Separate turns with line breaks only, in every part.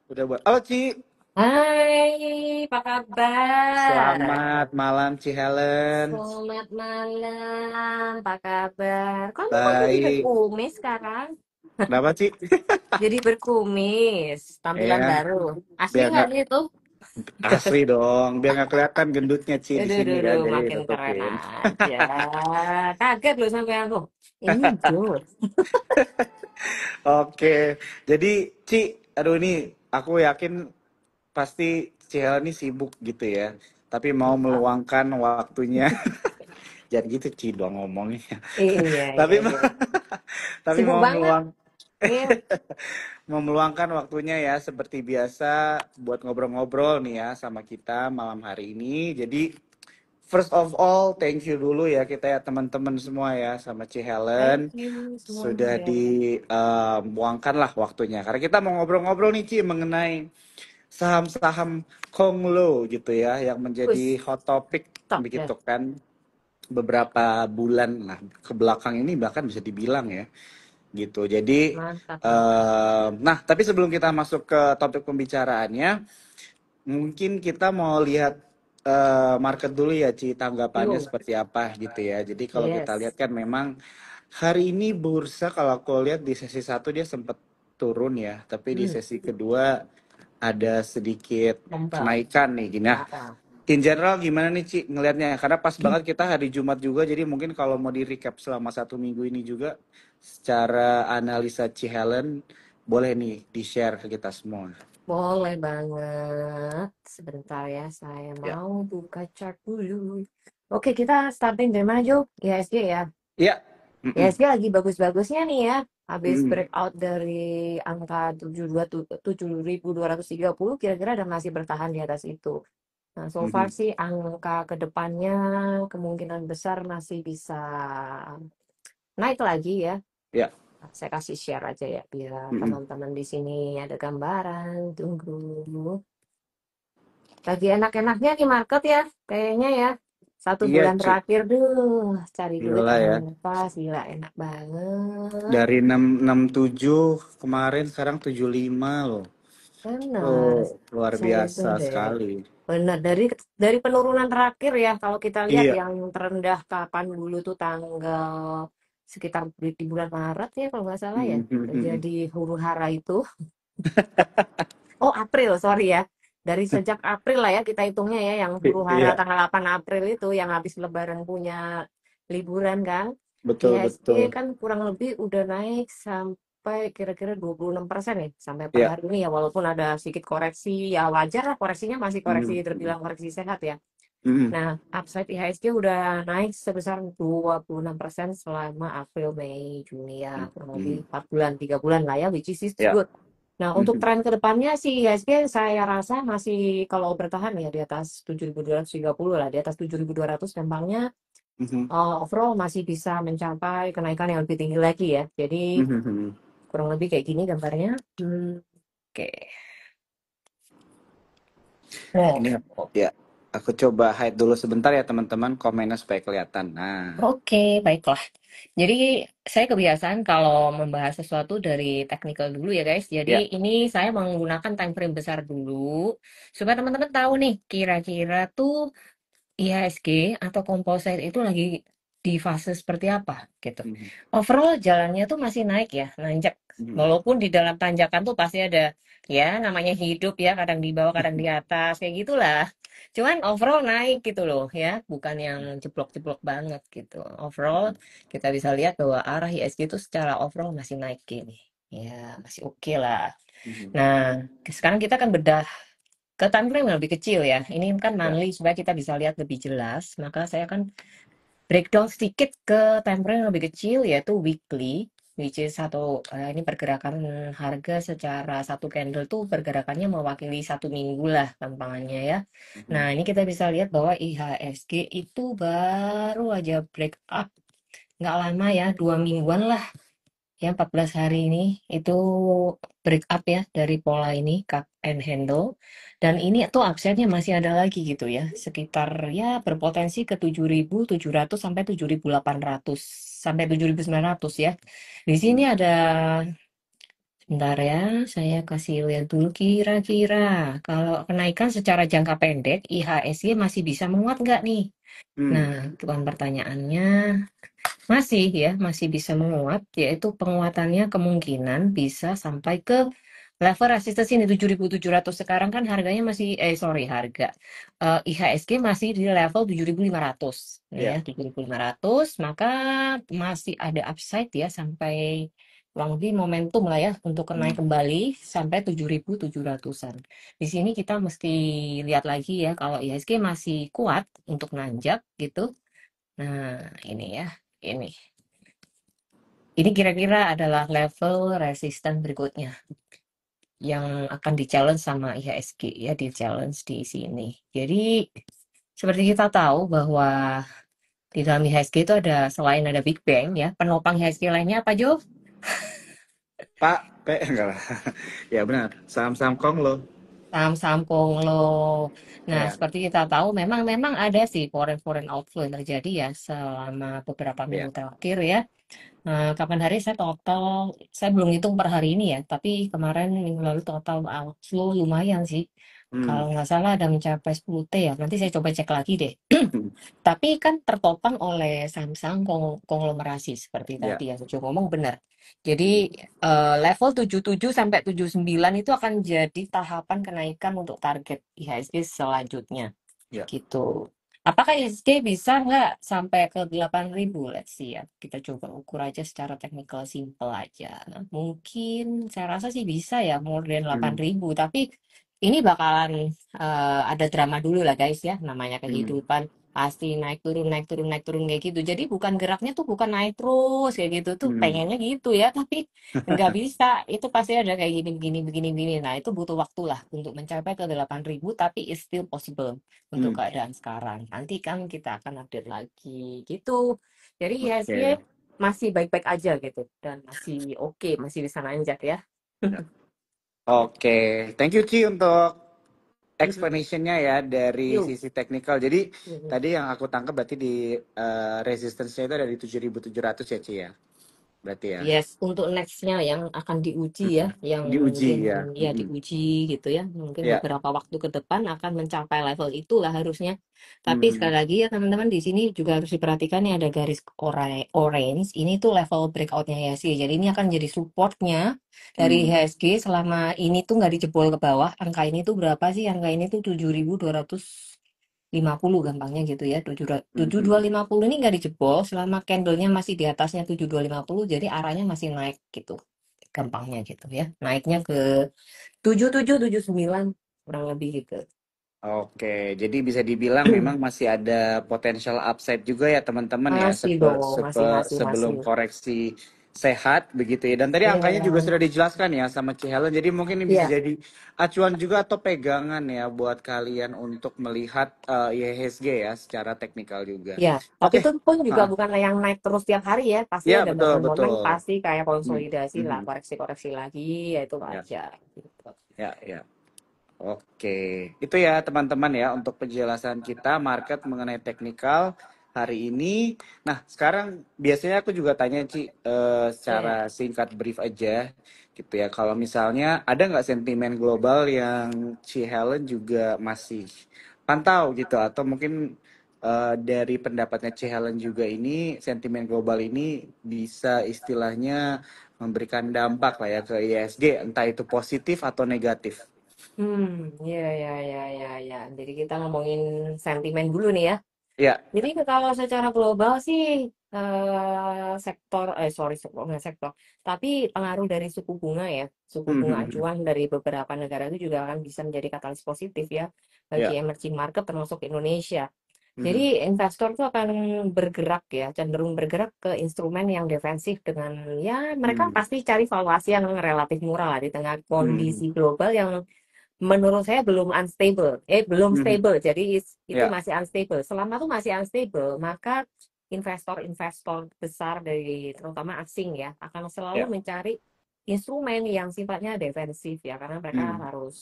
Udah buat. Oh, Ci.
Hai, apa kabar?
Selamat malam, Ci Helen.
Selamat malam, apa kabar? Kamu kok jadi
Baik.
berkumis sekarang?
Kenapa, Ci?
Jadi berkumis, tampilan
Ya,
baru. Asli
biar
nggak
nggak
sih itu?
asli dong. Biar nggak kelihatan gendutnya, Ci, di
Aduh,
sini
aduh,
kan.
aduh,
Jadi
makin keren
ditutupin.
aja. Kaget loh sampai aku. Ini Jul.
Oke. Jadi, Ci, aduh ini aku yakin pasti Ci Helen ini sibuk gitu ya. Tapi mau
Enggak.
meluangkan waktunya. Jangan gitu, Ci, dong ngomongnya.
Iya, iya,
Tapi
iya.
tapi
Sibuk
mau
banget. Iya.
mau meluangkan waktunya ya seperti biasa buat ngobrol-ngobrol nih ya sama kita malam hari ini. Jadi first of all thank you dulu ya kita ya teman-teman semua ya sama Ci
Thank
Helen
you
sudah
semuanya.
diluangkan lah waktunya. Karena kita mau ngobrol-ngobrol nih Ci mengenai saham-saham Konglo gitu ya yang menjadi
Wis,
hot topic
top dah.
begitu kan beberapa bulan lah ke belakang ini bahkan bisa dibilang ya gitu. Jadi,
Mantap, mantap.
nah tapi sebelum kita masuk ke topik pembicaraannya, mungkin kita mau lihat market dulu ya, Ci, tanggapannya
Yuk,
seperti apa gitu ya. Jadi kalau kita lihat
yes.
kan memang hari ini bursa kalau aku lihat di sesi satu dia sempat turun ya, tapi di
Hmm,
sesi kedua ada sedikit
Rembang.
kenaikan nih gini. Nah,
Ah,
in general gimana nih Ci ngelihatnya? Karena pas banget kita hari Jumat juga, jadi mungkin kalau mau di recap selama 1 minggu ini juga, secara analisa Ci Helen, boleh nih di-share ke kita semua.
boleh banget. Sebentar ya, saya
Ya,
mau buka chart dulu. Oke, kita starting dari mana, Jo? IHSG ya.
iya, mm-mm.
IHSG lagi bagus-bagusnya nih ya. Habis
Mm-mm.
breakout dari angka 72.230, kira-kira ada masih bertahan di atas itu. Nah, so far
Mhm.
sih angka kedepannya kemungkinan besar masih bisa naik lagi ya.
Ya,
Saya kasih share aja ya biar
mm-mm.
teman-teman di sini ada gambaran. Tunggu. Lagi enak-enaknya di market ya, kayaknya ya. Satu
Iya
bulan
Ci,
terakhir, cari duit
gila ya.
ampas, gila enak banget.
Dari 667 kemarin sekarang 75 loh.
Benar,
Oh, luar
semoga
biasa
deh.
sekali.
Benar, dari penurunan terakhir ya, kalau kita lihat
Iya.
yang terendah kapan dulu tuh tanggal sekitar di bulan Maret ya kalau nggak salah ya,
Mhm.
terjadi huru hara itu. Oh, April, sorry ya. Dari sejak April lah ya kita hitungnya ya, yang huru hara
Iya,
tanggal 8 April itu, yang habis Lebaran punya liburan kan.
betul
IHSG
betul.
kan kurang lebih udah naik sampai kira-kira 26% ya, sampai per
Iya.
hari ini ya, walaupun ada sedikit koreksi, ya wajar lah koreksinya masih koreksi,
Mhm.
terbilang koreksi sehat ya.
Mhm.
Nah, upside IHSG udah naik sebesar 26% selama April, Mei, Juni ya, kurang lebih
Mhm.
4 bulan, 3 bulan lah ya, which is
Ya.
good. Nah, untuk
Mhm.
tren ke depannya sih IHSG saya rasa masih kalau bertahan ya di atas 7.230 lah, di atas 7.200 gampangnya
Mhm.
overall masih bisa mencapai kenaikan yang lebih tinggi lagi ya. Jadi
Mhm.
kurang lebih kayak gini gambarnya. Oke.
Ini
Nah,
ya, aku coba hide dulu sebentar ya teman-teman komennya supaya kelihatan. Nah,
oke, baiklah. Jadi saya kebiasaan kalau membahas sesuatu dari technical dulu ya guys. Jadi
ya.
ini saya menggunakan time frame besar dulu supaya teman-teman tahu nih kira-kira tuh IHSG atau composite itu lagi di fase seperti apa gitu.
Mhm.
Overall jalannya tuh masih naik ya, nanjak.
Mhm.
Walaupun di dalam tanjakan tuh pasti ada ya namanya hidup ya, kadang di bawah, kadang di atas kayak gitulah. Cuman overall naik gitu loh ya, bukan yang jeblok-jeblok banget gitu. Overall kita bisa lihat bahwa arah IHSG itu secara overall masih naik gini. Ya, masih oke lah.
Mhm.
Nah, sekarang kita akan bedah ke time frame yang lebih kecil ya. Ini kan
Ya.
monthly supaya kita bisa lihat lebih jelas. Maka saya akan breakdown sedikit ke time frame yang lebih kecil yaitu weekly, which is ini pergerakan harga secara satu candle tuh pergerakannya mewakili 1 minggu lah gampangannya ya. Nah,
Mhm.
ini kita bisa lihat bahwa IHSG itu baru aja break up nggak lama ya, 2 mingguan lah ya, 14 hari ini itu break up ya dari pola ini cut and handle, dan ini tuh upside-nya masih ada lagi gitu ya, sekitar ya berpotensi ke 7.700 sampai 7.800 sampai 7.900 ya. Di sini
Mhm.
ada Bentar ya, saya kasih lihat dulu kira-kira kalau kenaikan secara jangka pendek IHSG masih bisa menguat nggak nih? Nah,
Hmm,
itu kan pertanyaannya. Masih ya, masih bisa menguat, yaitu penguatannya kemungkinan bisa sampai ke level resistance ini 7.700. Sekarang kan harganya masih, sorry harga, IHSG masih di level 7.500. Nih ya,
ya.
7.500, maka masih ada upside ya sampai kurang lebih momentum lah ya untuk naik
Hmm.
kembali sampai 7.700-an. Di sini kita mesti lihat lagi ya kalau IHSG masih kuat untuk nanjak gitu. Nah, ini ya. Ini. Ini kira-kira adalah level resisten berikutnya yang akan di-challenge sama IHSG ya, di-challenge di sini. Jadi seperti kita tahu bahwa di dalam IHSG itu ada selain ada Big Bang ya, penopang IHSG lainnya apa Jo?
Pak, enggak lah. Ya benar, saham-saham Konglo.
Saham-saham Konglo. Nah,
Ya,
seperti kita tahu memang memang ada sih foreign outflow yang terjadi ya selama beberapa minggu
ya.
terakhir ya. Kapan hari saya total, saya belum hitung per hari ini ya, tapi kemarin minggu lalu total outflow lumayan sih.
Hmm.
Kalau nggak salah ada mencapai 10 T ya, nanti saya coba cek lagi deh.
Hmm.
Tapi kan tertopang oleh saham-saham konglomerasi seperti tadi
Ya.
yang Joe ngomong benar. Jadi
Hmm.
level 77 sampai 79 itu akan jadi tahapan kenaikan untuk target IHSG selanjutnya
Ya.
gitu. Apakah ISG bisa nggak sampai ke 8.000? Let's see ya. Kita coba ukur aja secara teknikal simple aja. Nah, mungkin saya rasa sih bisa ya more than
Hmm.
8.000. Tapi ini bakalan ada drama dulu lah guys ya. Namanya
Hmm.
kehidupan. Pasti naik turun, naik turun, naik turun kayak gitu. Jadi bukan geraknya tuh bukan naik terus kayak gitu. Tuh
Hmm.
pengennya gitu ya. Tapi nggak bisa. Itu pasti ada kayak gini, begini, begini, begini. Nah itu butuh waktu lah untuk mencapai ke 8.000. Tapi it's still possible untuk
Hmm.
keadaan sekarang. Nanti kan kita akan update lagi gitu. Jadi IHSG
Oke.
masih baik-baik aja gitu dan masih oke, masih bisa nanjak ya.
Ya. Oke, thank you Ci untuk
Mm-mm.
explanation-nya ya dari
Yuk.
sisi teknikal. Jadi
Mm-mm.
tadi yang aku tangkap berarti di resistance-nya itu dari 7.700 ya Ci ya. Berarti ya.
Yes, untuk nextnya yang akan diuji ya,
Hmm.
yang
Diuji
mungkin
ya.
ya
Hmm.
diuji gitu ya, mungkin
Ya.
beberapa waktu ke depan akan mencapai level itulah harusnya. Tapi sekali
Hmm.
lagi ya teman-teman di sini juga harus diperhatikan nih ada garis orange, ini tuh level breakoutnya IHSG. Jadi ini akan jadi supportnya dari
Hmm.
IHSG selama ini tuh nggak dijebol ke bawah. Angka ini tuh berapa sih? Angka ini tuh 7.250 gampangnya gitu ya.
Hmm.
7250 ini nggak dijebol selama candlenya masih di atasnya 7250 jadi arahnya masih naik gitu. Gampangnya gitu ya. Naiknya ke 7779 kurang lebih gitu.
Oke, jadi bisa dibilang memang masih ada potensial upside juga ya teman-teman ya
Masih dong, masih masih masih.
sebelum koreksi sehat begitu ya. Dan tadi angkanya juga
Ya,
sudah dijelaskan ya sama Ci Helen. Jadi mungkin ini bisa
ya,
jadi acuan juga atau pegangan ya buat kalian untuk melihat IHSG ya secara teknikal juga.
ya. Tapi itu
Oke.
pun juga
Hah.
bukan yang naik terus tiap hari ya. Pasti
Ya,
ada
betul
momen-momen
betul.
pasti kayak
Hmm.
konsolidasi lah,
Mhm.
koreksi-koreksi lagi, ya itu
Ya,
wajar gitu.
ya, ya. Oke, itu ya teman-teman ya untuk penjelasan kita market mengenai teknikal hari ini. Nah, sekarang biasanya aku juga tanya Ci
Ya.
secara singkat brief aja gitu ya. Kalau misalnya ada nggak sentimen global yang Ci Helen juga masih pantau gitu atau mungkin dari pendapatnya Ci Helen juga ini sentimen global ini bisa istilahnya memberikan dampak lah ya ke ISG entah itu positif atau negatif.
Ya, ya, ya, ya, ya. Jadi kita ngomongin sentimen dulu nih ya.
Ya.
Jadi kalau secara global sih sektor, sorry, nggak sektor, tapi pengaruh dari suku bunga ya, suku
Hmm,
bunga
hmm, hmm.
acuan dari beberapa negara itu juga akan bisa menjadi katalis positif ya bagi
Ya.
emerging market termasuk Indonesia. Jadi
Hmm,
investor tuh akan bergerak ya, cenderung bergerak ke instrumen yang defensif dengan ya mereka
hmm,
pasti cari valuasi yang relatif murah lah di tengah
hmm,
kondisi global yang menurut saya belum unstable, belum
hmm, hmm.
stable, jadi itu
Ya.
masih unstable. Selama itu masih unstable, maka investor-investor besar dari terutama asing ya akan selalu
Ya.
mencari instrumen yang sifatnya defensif ya, karena mereka
Hmm,
harus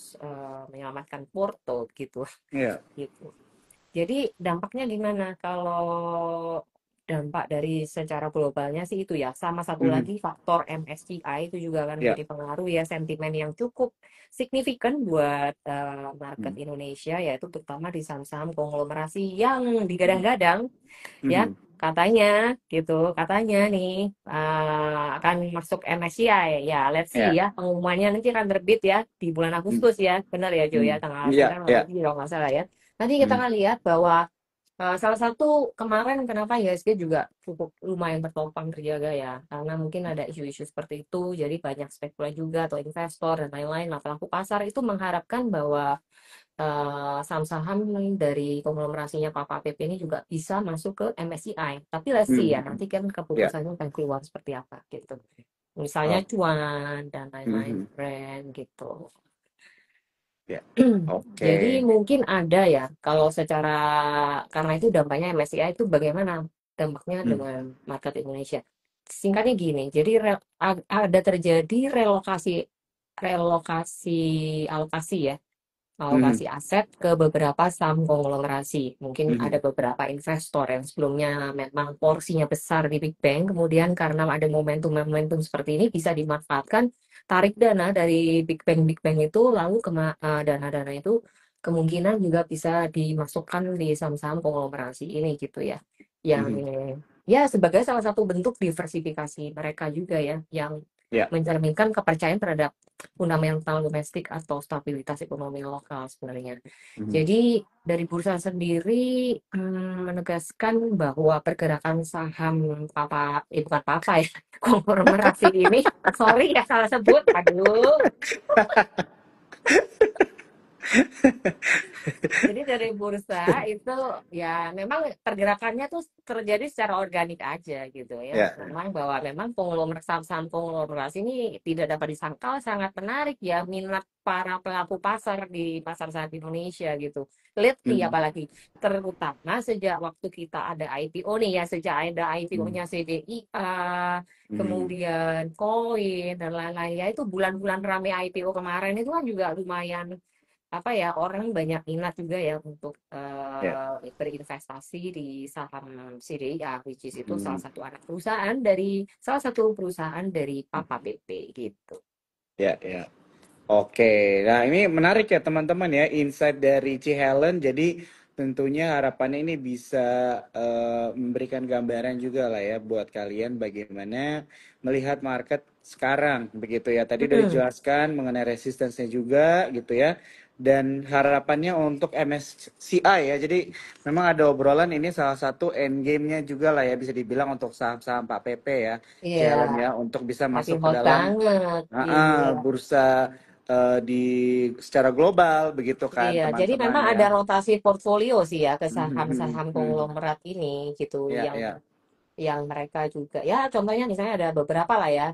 menyelamatkan porto gitu,
ya.
gitu. Jadi dampaknya gimana kalau dampak dari secara globalnya sih itu ya. Sama satu
Mhm.
lagi faktor MSCI itu juga akan
Ya.
menjadi pengaruh ya, sentimen yang cukup signifikan buat market
Mhm.
Indonesia, yaitu terutama di saham-saham konglomerasi yang
Mhm.
digadang-gadang ya,
Mhm.
katanya gitu, katanya nih akan masuk MSCI ya. Let's see
Ya.
ya, pengumumannya nanti akan terbit ya di bulan
Mhm.
Agustus ya, benar ya Jo ya,
Mhm.
tanggal
Iya,
9
iya.
atau 7 kalau nggak salah ya. Nanti kita
Mhm.
akan lihat bahwa salah satu kemarin kenapa IHSG juga cukup lumayan bertopang terjaga ya, karena mungkin ada isu-isu seperti itu, jadi banyak spekulan juga atau investor dan lain-lain. Nah, pelaku pasar itu mengharapkan bahwa saham-saham dari konglomerasinya Papa PP ini juga bisa masuk ke MSCI. Tapi let's see ya,
Mhm.
nanti kan
Ya.
keputusannya akan keluar seperti apa gitu. Misalnya
Oh.
cuan dan lain-lain
Mhm.
brand gitu.
Ya.
Jadi
Oke.
mungkin ada ya, kalau secara, karena itu dampaknya MSCI itu bagaimana dampaknya
Mhm.
dengan market Indonesia. Singkatnya gini, jadi ada terjadi relokasi relokasi alokasi ya,
Mhm.
alokasi aset ke beberapa saham konglomerasi. Mungkin ada
Mhm.
beberapa investor yang sebelumnya memang porsinya besar di Big Bang, kemudian karena ada momentum-momentum seperti ini bisa dimanfaatkan, tarik dana dari Big Bang itu, lalu dana-dana itu kemungkinan juga bisa dimasukkan di saham-saham konglomerasi ini gitu ya. Yang
Mhm.
ya sebagai salah satu bentuk diversifikasi mereka juga ya, yang
Ya.
mencerminkan kepercayaan terhadap fundamental domestik atau stabilitas ekonomi lokal sebenarnya.
Mhm.
Jadi dari bursa sendiri menegaskan bahwa pergerakan saham bukan papa ya, konglomerasi ini, sorry ya salah sebut, aduh. Jadi dari bursa itu ya memang pergerakannya tuh terjadi secara organik aja gitu ya.
Ya.
Memang bahwa memang saham-saham konglomerasi ini tidak dapat disangkal sangat menarik ya minat para pelaku pasar di pasar saham Indonesia gitu. Lately
Mhm.
apalagi terutama sejak waktu kita ada IPO nih ya, sejak ada
Mhm.
IPO-nya CDIA,
Mhm.
kemudian Koin dan lain-lain ya, itu bulan-bulan rame IPO kemarin itu kan juga lumayan apa ya, orang banyak minat juga ya untuk
Ya.
berinvestasi di saham CDIA, which is itu
Mhm.
salah satu perusahaan dari Papa PP gitu.
Ya, ya. Oke, nah ini menarik ya teman-teman ya, insight dari Ci Helen. Jadi tentunya harapannya ini bisa memberikan gambaran juga lah ya buat kalian bagaimana melihat market sekarang begitu ya. Tadi udah
Mm-mm.
dijelaskan mengenai resistensinya juga gitu ya. Dan harapannya untuk MSCI ya. Jadi memang ada obrolan ini salah satu end game-nya juga lah ya bisa dibilang untuk saham-saham Pak PP ya, Ci
Iya,
Helen ya, untuk bisa
lagi
masuk ke
hot
dalam
banget. Iya.
bursa di secara global begitu kan
Iya, jadi
teman-teman
memang
ya.
ada rotasi portfolio sih ya ke
Mhm.
saham-saham
Mhm.
konglomerat ini gitu,
Ya,
yang
ya.
mereka juga ya, contohnya misalnya ada beberapa lah ya,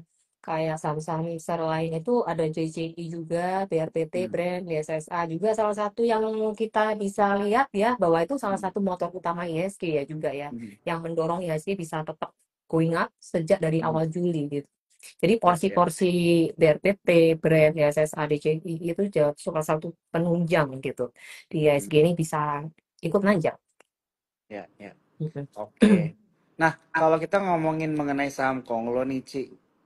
kayak saham-saham besar lain itu ada JCI juga, BRPT,
Mhm.
Brand, BSSA juga salah satu yang kita bisa lihat ya, bahwa itu salah
Mhm.
satu motor utama IHSG ya juga ya,
Mhm.
yang mendorong IHSG bisa tetap going up sejak dari
Mhm.
awal Juli gitu. Jadi
Ya, ya.
porsi-porsi BRPT, Brand, BSSA, DCI itu salah satu penunjang gitu di
Mhm.
IHSG ini bisa ikut nanjak.
Ya, ya.
Mhm.
Oke. Nah, kalau kita ngomongin mengenai saham Konglo nih, Ci,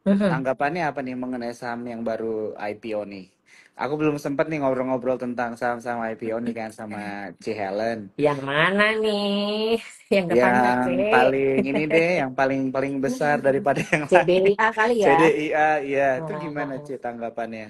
Mhm.
tanggapannya apa nih mengenai saham yang baru IPO nih? Aku belum sempat nih ngobrol-ngobrol tentang saham-saham IPO nih kan sama Ci Helen.
Yang mana nih? Yang depannya C.
Yang paling ini deh, yang paling paling besar daripada yang lain.
CDIA kali ya.
CDIA, iya. Itu gimana,
Nah,
Ci, tanggapannya?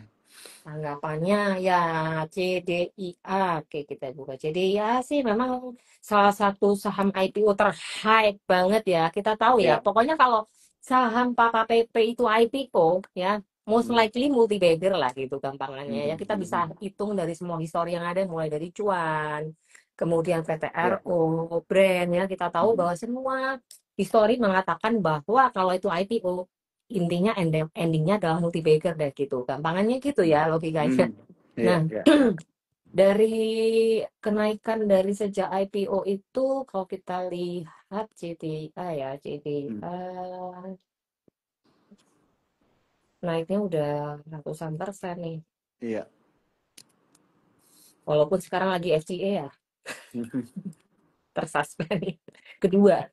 tanggapannya ya CDIA. Oke, kita buka CDIA sih memang salah satu saham IPO terhype banget ya. Kita tahu ya,
Ya.
pokoknya kalau saham Papa PP itu IPO ya, most
Mhm.
likely multi bagger lah gitu gampangannya ya.
Mhm.
Kita bisa
Mhm.
hitung dari semua histori yang ada, mulai dari cuan, kemudian
Ya.
PTRO, brand ya. Kita tahu
Mhm.
bahwa semua histori mengatakan bahwa kalau itu IPO intinya endingnya adalah multi bagger deh gitu. Gampangannya gitu ya logikanya.
Mhm. Iya,
Nah,
iya.
dari kenaikan dari sejak IPO itu kalau kita lihat CDA ya,
Mhm.
CDA naiknya udah ratusan persen nih.
Iya.
Walaupun sekarang lagi FCA ya, tersuspend nih. kedua.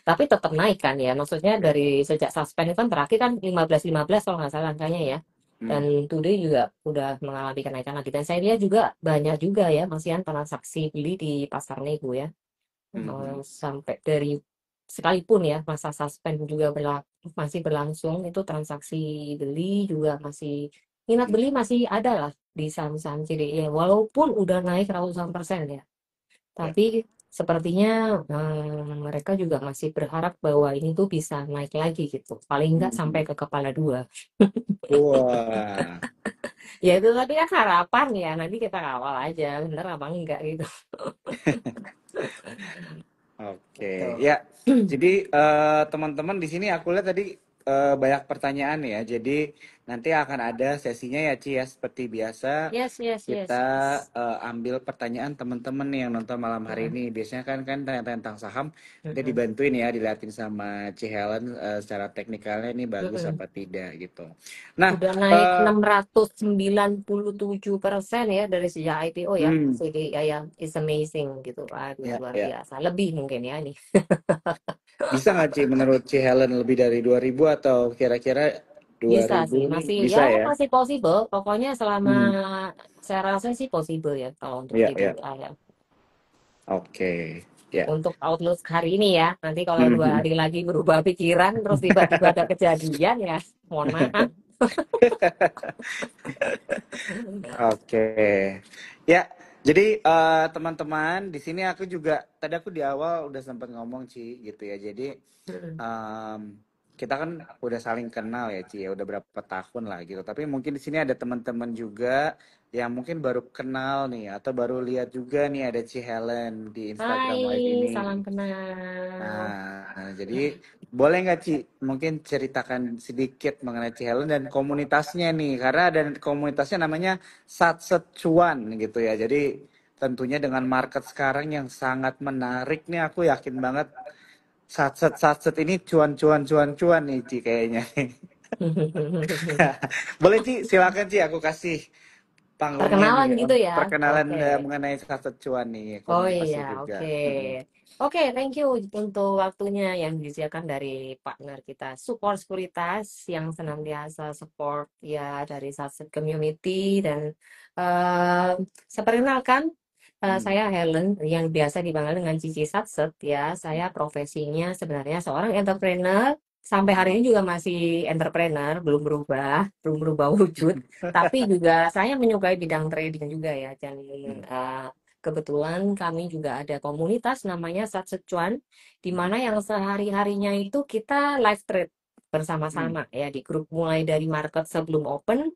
Tapi tetap naik kan ya. Maksudnya
Ya.
dari sejak suspend itu kan terakhir kan 15.15 kalau nggak salah angkanya ya.
Hmm.
Dan today juga udah mengalami kenaikan lagi. Dan saya lihat juga banyak juga ya masihan transaksi beli di pasar nego ya.
Mhm.
Sampai dari sekalipun ya masa suspend juga masih berlangsung itu transaksi beli juga masih minat
Mhm.
beli masih ada lah di saham-saham CDI ya. Walaupun udah naik ratusan persen ya.
Ya.
Tapi sepertinya mereka juga masih berharap bahwa ini tuh bisa naik lagi gitu. Paling nggak sampai
Mhm.
ke kepala dua.
Wah.
Ya itu tapi kan harapan ya. Nanti kita kawal aja bener apa enggak gitu.
Oke,
Gitu.
ya. Jadi teman-teman di sini aku lihat tadi banyak pertanyaan ya. Jadi nanti akan ada sesinya ya Ci ya seperti biasa.
Yes, yes,
Kita
yes, yes.
ambil pertanyaan teman-teman nih yang nonton malam hari
Mm-mm,
ini. Biasanya kan tanya-tanya tentang saham, kita
mm-mm,
dibantuin ya, dilihatin sama Ci Helen secara teknikalnya ini bagus
mm-mm.
apa tidak gitu. Nah,
Udah naik
eh
697% ya dari sejak IPO ya.
hmm,
CDI ya, is amazing gitu. Aduh,
ya
luar
ya.
biasa. Lebih mungkin ya ini.
Bisa nggak Ci menurut Ci Helen lebih dari 2000 atau kira-kira dua
Bisa
ribu
sih,
nih
masih ya
bisa ya?
masih possible. Pokoknya selama
Hmm,
saya rasa sih possible ya kalau untuk
ya
di
ya.
ya.
Oke, ya.
Untuk outlook hari ini ya. Nanti kalau
Hmm,
2 hari lagi berubah pikiran terus tiba-tiba ada kejadian ya, mohon maaf.
oke. Ya, jadi teman-teman di sini aku juga tadi aku di awal udah sempat ngomong Ci gitu ya. Jadi em, kita kan udah saling kenal ya Ci ya, udah berapa tahun lah gitu. Tapi mungkin di sini ada teman-teman juga yang mungkin baru kenal nih atau baru lihat juga nih ada Ci Helen di
Hai,
Instagram Live ini.
salam kenal.
Jadi boleh nggak Ci mungkin ceritakan sedikit mengenai Ci Helen dan komunitasnya nih, karena ada komunitasnya namanya Satset Cuan gitu ya. Jadi tentunya dengan market sekarang yang sangat menarik nih, aku yakin banget Satset Satset ini cuan cuan cuan cuan nih Ci kayaknya. Boleh Ci, silakan Ci, aku kasih panggungnya nih
Perkenalan gitu
untuk
ya.
perkenalan
Oke.
mengenai Satset Cuan nih
Oh
komunitasnya
iya,
juga.
oke.
Mm-mm.
Oke, thank you untuk waktunya yang disediakan dari partner kita, Support Sekuritas, yang senantiasa support ya dari Satset Community. Dan eh saya perkenalkan,
Hmm.
saya Helen, yang biasa dipanggil dengan Cici Satset ya. Saya profesinya sebenarnya seorang entrepreneur. Sampai hari ini juga masih entrepreneur, belum berubah wujud. Tapi juga saya menyukai bidang trading juga ya. Dan
Hmm.
kebetulan kami juga ada komunitas namanya Satsecuan, di mana yang sehari-harinya itu kita live trade
Hmm.
bersama-sama ya di grup, mulai dari market sebelum open.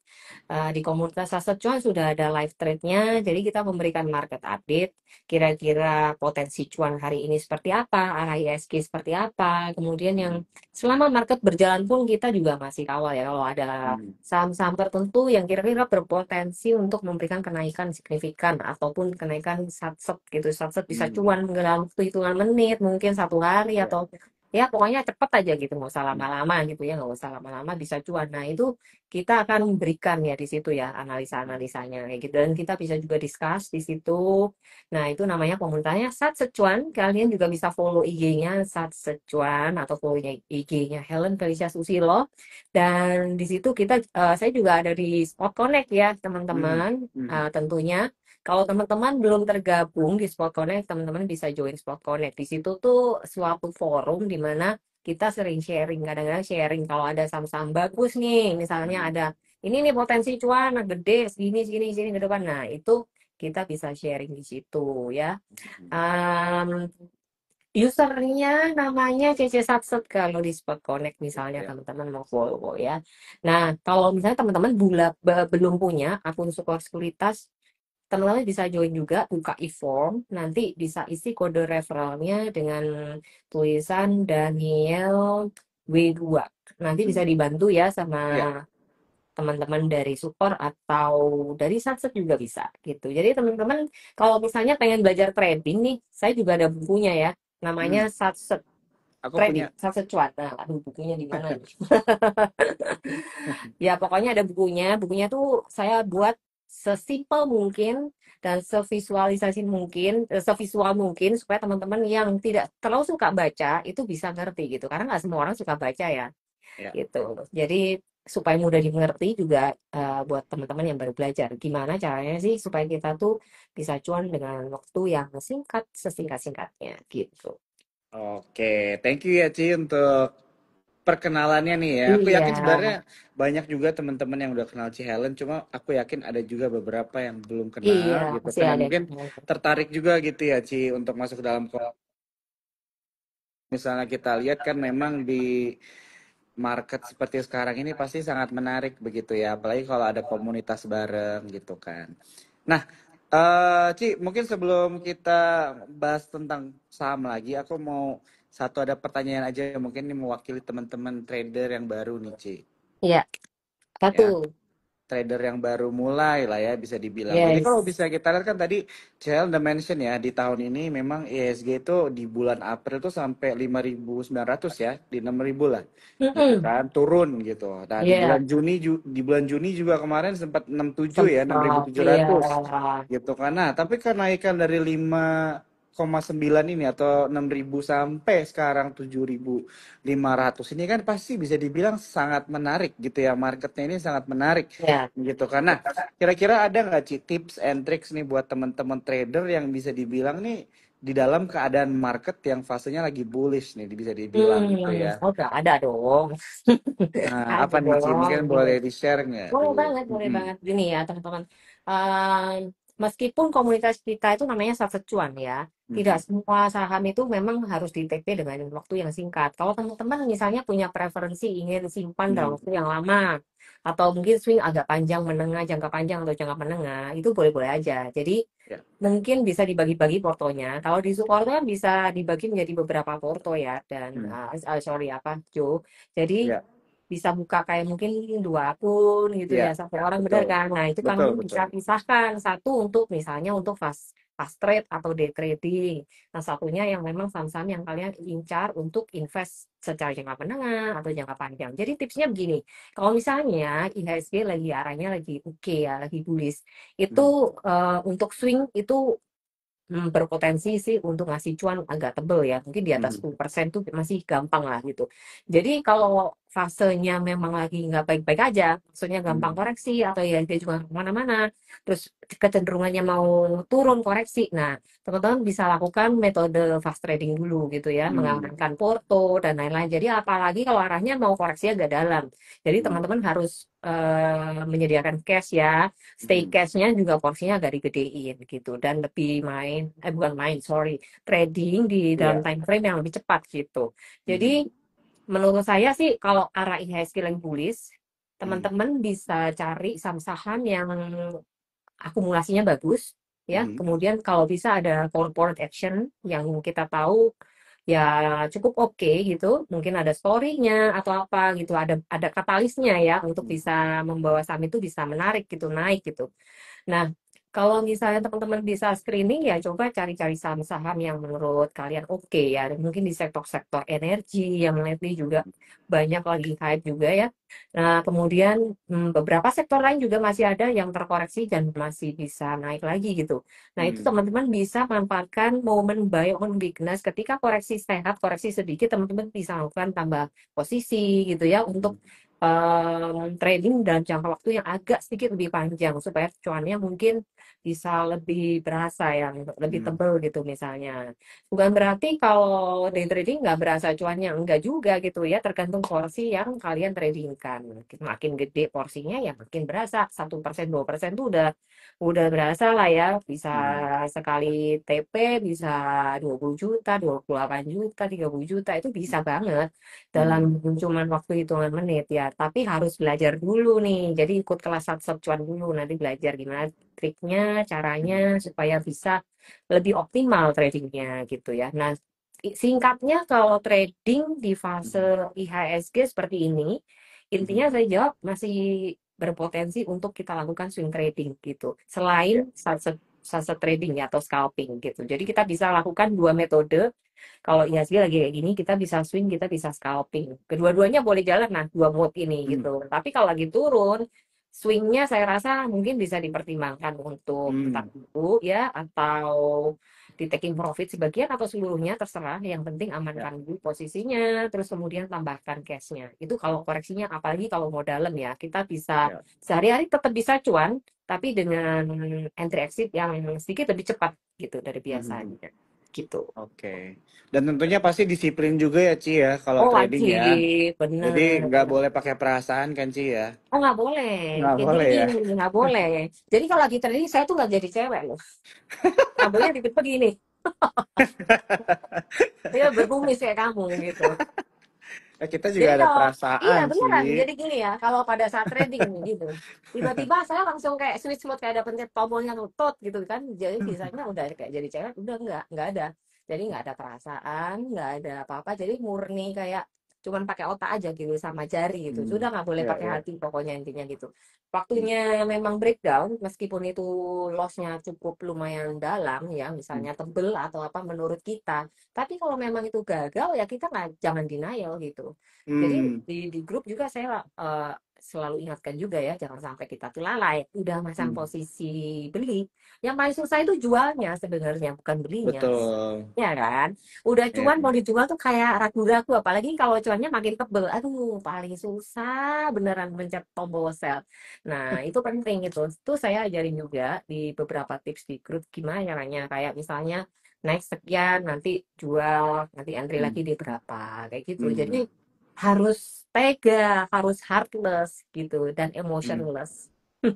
Di komunitas Aset Cuan sudah ada live trade-nya, jadi kita memberikan market update, kira-kira potensi cuan hari ini seperti apa, arah ISG seperti apa, kemudian yang
Hmm.
selama market berjalan pun kita juga masih kawal ya, kalau ada
Hmm.
saham-saham tertentu yang kira-kira berpotensi untuk memberikan kenaikan signifikan ataupun kenaikan satset gitu. Satset bisa
Hmm.
cuan dalam waktu hitungan menit, mungkin 1 hari
Ya.
atau ya pokoknya cepet aja gitu, nggak usah
Hmm.
lama-lama gitu ya, nggak usah lama-lama bisa cuan. Nah itu kita akan berikan ya di situ ya analisa-analisanya kayak gitu, dan kita bisa juga discuss di situ. Nah, itu namanya komunitasnya Sat Secuan. Kalian juga bisa follow IG-nya Sat Secuan atau follow IG-nya Helen Felicia Susilo. Dan di situ saya juga ada di Spot Connect ya,
Hmm.
teman-teman.
Hmm.
Tentunya kalau teman-teman belum tergabung di Spot Connect, teman-teman bisa join Spot Connect. Di situ tuh suatu forum di mana kita sering sharing, kadang-kadang sharing kalau ada saham-saham bagus nih, misalnya
Hmm.
ada ini nih potensi cuan nah, gede segini segini segini ke depan. Nah, itu kita bisa sharing di situ ya. Um, Usernya namanya CC Satset kalau di Spot Connect misalnya
Ya.
teman-teman mau follow ya. Nah, kalau misalnya teman-teman belum punya akun support sekuritas, teman-teman bisa join juga, buka e-form, nanti bisa isi kode referralnya dengan tulisan Daniel W2. Nanti
Hmm.
bisa dibantu ya sama
Ya.
teman-teman dari support atau dari Satset juga bisa gitu. Jadi teman-teman kalau misalnya pengen belajar trading nih, saya juga ada bukunya ya, namanya
Hmm.
Satset
Aku
Trading,
punya.
Satset Cuan. Nah, aduh bukunya di mana nih? Ya pokoknya ada bukunya. Bukunya tuh saya buat sesimpel mungkin dan sevisual mungkin supaya teman-teman yang tidak terlalu suka baca itu bisa ngerti gitu. Karena nggak semua orang suka baca ya,
Ya.
gitu. Jadi supaya mudah dimengerti juga buat teman-teman yang baru belajar. Gimana caranya sih supaya kita tuh bisa cuan dengan waktu yang singkat, sesingkat-singkatnya gitu.
Oke, thank you ya Ci untuk perkenalannya nih ya. Aku
Iya,
yakin sebenarnya banyak juga teman-teman yang udah kenal Ci Helen, cuma aku yakin ada juga beberapa yang belum
iya,
kenal gitu
masih
kan, dan
ada.
mungkin tertarik juga gitu ya Ci untuk masuk ke dalam misalnya kita lihat kan memang di market seperti sekarang ini pasti sangat menarik begitu ya, apalagi kalau ada komunitas bareng gitu kan. Nah, Ci, mungkin sebelum kita bahas tentang saham lagi, aku mau satu ada pertanyaan aja mungkin ini mewakili teman-teman trader yang baru nih, Ci.
Iya, satu.
Ya, trader yang baru mulai lah ya bisa dibilang. Jadi kalau
Yes.
bisa kita lihat kan tadi Cel udah mention ya di tahun ini memang IHSG itu di bulan April tuh sampai 5.900 ya, di 6.000 lah. Gitu
Mm-mm.
kan, turun gitu. Nah,
Iya,
di bulan Juni juga kemarin sempat 67 ya, enam ribu
sempat.
tujuh
Iya.
ratus gitu kan. Nah, tapi kenaikan dari 5,9 ini atau 6.000 sampai sekarang 7.500 ini kan pasti bisa dibilang sangat menarik gitu ya, marketnya ini sangat menarik
Ya.
gitu kan. Nah, kira-kira ada nggak Ci tips and tricks nih buat teman-teman trader yang bisa dibilang nih di dalam keadaan market yang fasenya lagi bullish nih bisa dibilang gitu ya.
Oh, udah ada dong.
Nah,
Ada
apa nih Ci?
dong.
Mungkin boleh di-share nggak
Boleh
dulu?
banget, boleh
Mm-mm.
banget. Gini ya, teman-teman. Ehm, Meskipun komunitas kita itu namanya saham cuan ya, tidak
Mm-mm.
semua saham itu memang harus di TP dengan waktu yang singkat. Kalau teman-teman misalnya punya preferensi ingin simpan dalam
Mm.
waktu yang lama, atau mungkin swing agak panjang, menengah, jangka panjang atau jangka menengah, itu boleh-boleh aja. Jadi
Ya.
mungkin bisa dibagi-bagi portonya. Kalau di Sukor kan bisa dibagi menjadi beberapa porto ya. Dan
Mm.
sorry apa, Jo. Jadi
Ya.
bisa buka kayak mungkin 2 akun gitu
Ya.
ya satu orang benar
Betul.
kan. Nah itu kamu
Betul,
bisa
betul.
pisahkan satu untuk misalnya untuk fast trade atau day trading. Nah satunya yang memang saham-saham yang kalian incar untuk invest secara jangka menengah atau jangka panjang. Jadi tipsnya begini, kalau misalnya IHSG lagi arahnya lagi oke ya, lagi bullish, itu
Mm.
untuk swing itu berpotensi sih untuk ngasih cuan agak tebel ya. Mungkin di atas
Mm.
10% tuh masih gampang lah gitu. Jadi kalau fasenya memang lagi nggak baik-baik aja, maksudnya gampang
Mm.
koreksi atau ya dia juga kemana-mana, terus kecenderungannya mau turun koreksi. Nah, teman-teman bisa lakukan metode fast trading dulu gitu ya,
Mm.
mengamankan porto dan lain-lain. Jadi apalagi kalau arahnya mau koreksi agak dalam. Jadi
Mm.
teman-teman harus menyediakan cash ya, stay
Mm.
cash-nya juga porsinya agak digedein gitu dan lebih bukan main, sorry, trading di dalam
Iya.
time frame yang lebih cepat gitu. Jadi
Mm.
menurut saya sih kalau arah IHSG lagi bullish,
Mm.
teman-teman bisa cari saham-saham yang akumulasinya bagus ya.
Mm.
Kemudian kalau bisa ada corporate action yang kita tahu ya cukup oke gitu. Mungkin ada story-nya atau apa gitu, ada katalisnya ya untuk
Mm.
bisa membawa saham itu bisa menarik gitu, naik gitu. Nah, kalau misalnya teman-teman bisa screening ya coba cari-cari saham-saham yang menurut kalian oke ya. Dan mungkin di sektor-sektor energi yang lately juga banyak lagi hype juga ya. Nah, kemudian beberapa sektor lain juga masih ada yang terkoreksi dan masih bisa naik lagi gitu. Nah, itu
Mm.
teman-teman bisa manfaatkan momen buy on weakness ketika koreksi sehat, koreksi sedikit, teman-teman bisa lakukan tambah posisi gitu ya untuk
Mm.
trading dalam jangka waktu yang agak sedikit lebih panjang supaya cuannya mungkin bisa lebih berasa ya, lebih
Mm.
tebel gitu misalnya. Bukan berarti kalau day trading nggak berasa cuannya, enggak juga gitu ya, tergantung porsi yang kalian tradingkan. Makin gede porsinya ya makin berasa, 1%, 2% tuh udah berasa lah ya, bisa
Mm.
sekali TP, bisa 20 juta, 28 juta, 30 juta, itu bisa banget dalam
Mm.
cuman waktu hitungan menit ya. Tapi harus belajar dulu nih. Jadi ikut kelas satu cuan dulu. Nanti belajar gimana triknya, caranya
Mm.
supaya bisa lebih optimal tradingnya gitu ya. Nah, singkatnya kalau trading di fase
Mm.
IHSG seperti ini, intinya
Mm.
saya jawab masih berpotensi untuk kita lakukan swing trading gitu. Selain
Ya.
salsa trading ya atau scalping gitu. Jadi kita bisa lakukan dua metode kalau IHSG lagi kayak gini, kita bisa swing, kita bisa scalping. Kedua-duanya boleh jalan, nah, dua mode ini
Mm.
gitu. Tapi kalau lagi turun, swingnya saya rasa mungkin bisa dipertimbangkan untuk
Hmm,
start dulu ya, atau di taking profit sebagian atau seluruhnya terserah. Yang penting
ya,
amankan dulu posisinya, terus kemudian tambahkan cashnya. Itu kalau koreksinya, apalagi kalau mau dalam ya, kita bisa
ya.
sehari-hari tetap bisa cuan, tapi dengan entry exit yang sedikit lebih cepat gitu dari
Mhm.
biasanya. Gitu.
Oke. Dan tentunya pasti disiplin juga ya Ci ya kalau
Oh
trading ya.
wajib,
Jadi nggak
bener.
boleh pakai perasaan kan Ci ya?
Oh nggak boleh,
Nggak
kayak
boleh
gini
ya.
nggak boleh. Jadi kalau lagi trading saya tuh nggak jadi cewek loh. Rambutnya dikit begini, dia berkumis kayak kamu gitu.
Kita juga
Jadi
ada
kalau iya
perasaan
beneran,
Ci.
jadi gini ya, kalau pada saat trading nih gitu, tiba-tiba saya langsung kayak switch mode kayak ada pencet tombolnya tutup gitu kan, jadi bisanya udah kayak jadi cewek, udah nggak ada, jadi nggak ada perasaan, nggak ada apa-apa, jadi murni kayak cuman pakai otak aja gitu sama jari gitu,
Hmm.
sudah nggak boleh
Ya,
pakai
ya.
hati pokoknya intinya gitu.
Hmm.
Waktunya memang breakdown, meskipun itu lossnya cukup lumayan dalam ya,
Hmm.
misalnya tebel atau apa menurut kita, tapi kalau memang itu gagal ya kita nggak jangan denial gitu. Jadi
Hmm.
di grup juga saya selalu ingatkan juga ya, jangan sampai kita tuh lalai. Udah masang
Hmm.
posisi beli, yang paling susah itu jualnya sebenarnya, bukan belinya.
Betul.
Ya kan? Udah
Ya.
cuan mau dijual tuh kayak ragu-ragu, apalagi kalau cuannya makin tebel. Aduh, paling susah beneran mencet tombol sell. Nah, itu penting itu. Itu saya ajarin juga di beberapa tips di grup gimana caranya. Kayak misalnya naik sekian, nanti jual, nanti entry
Hmm.
lagi di berapa, kayak gitu. Jadi
Hmm.
harus tega, harus heartless gitu, dan
Hmm.
emotionless.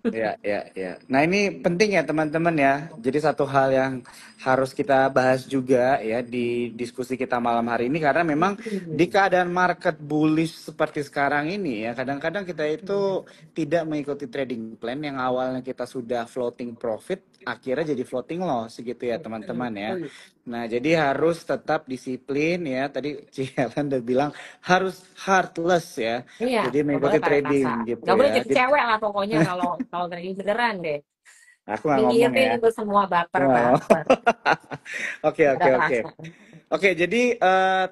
Ya, ya, ya. Nah, ini penting ya teman-teman ya. Jadi satu hal yang harus kita bahas juga ya di diskusi kita malam hari ini karena memang di
Hmm.
keadaan market bullish seperti sekarang ini ya, kadang-kadang kita itu tidak mengikuti trading plan yang awalnya kita sudah floating profit, akhirnya jadi floating loss gitu ya teman-teman ya.
Hmm.
Nah, jadi harus tetap disiplin ya. Tadi Ci Helen udah bilang harus heartless ya.
Iya,
Jadi
nggak boleh
mengikuti
pakai
trading
perasaan.
gitu
Nggak boleh
ya.
jadi cewek lah pokoknya kalau kalau tadi beneran deh.
Aku nggak ngomong
Minggirin
ya.
itu semua
Aku nggak ngomong.
baper-baper.
Oke,
Nggak
oke,
ada
oke.
perasaan.
Oke, jadi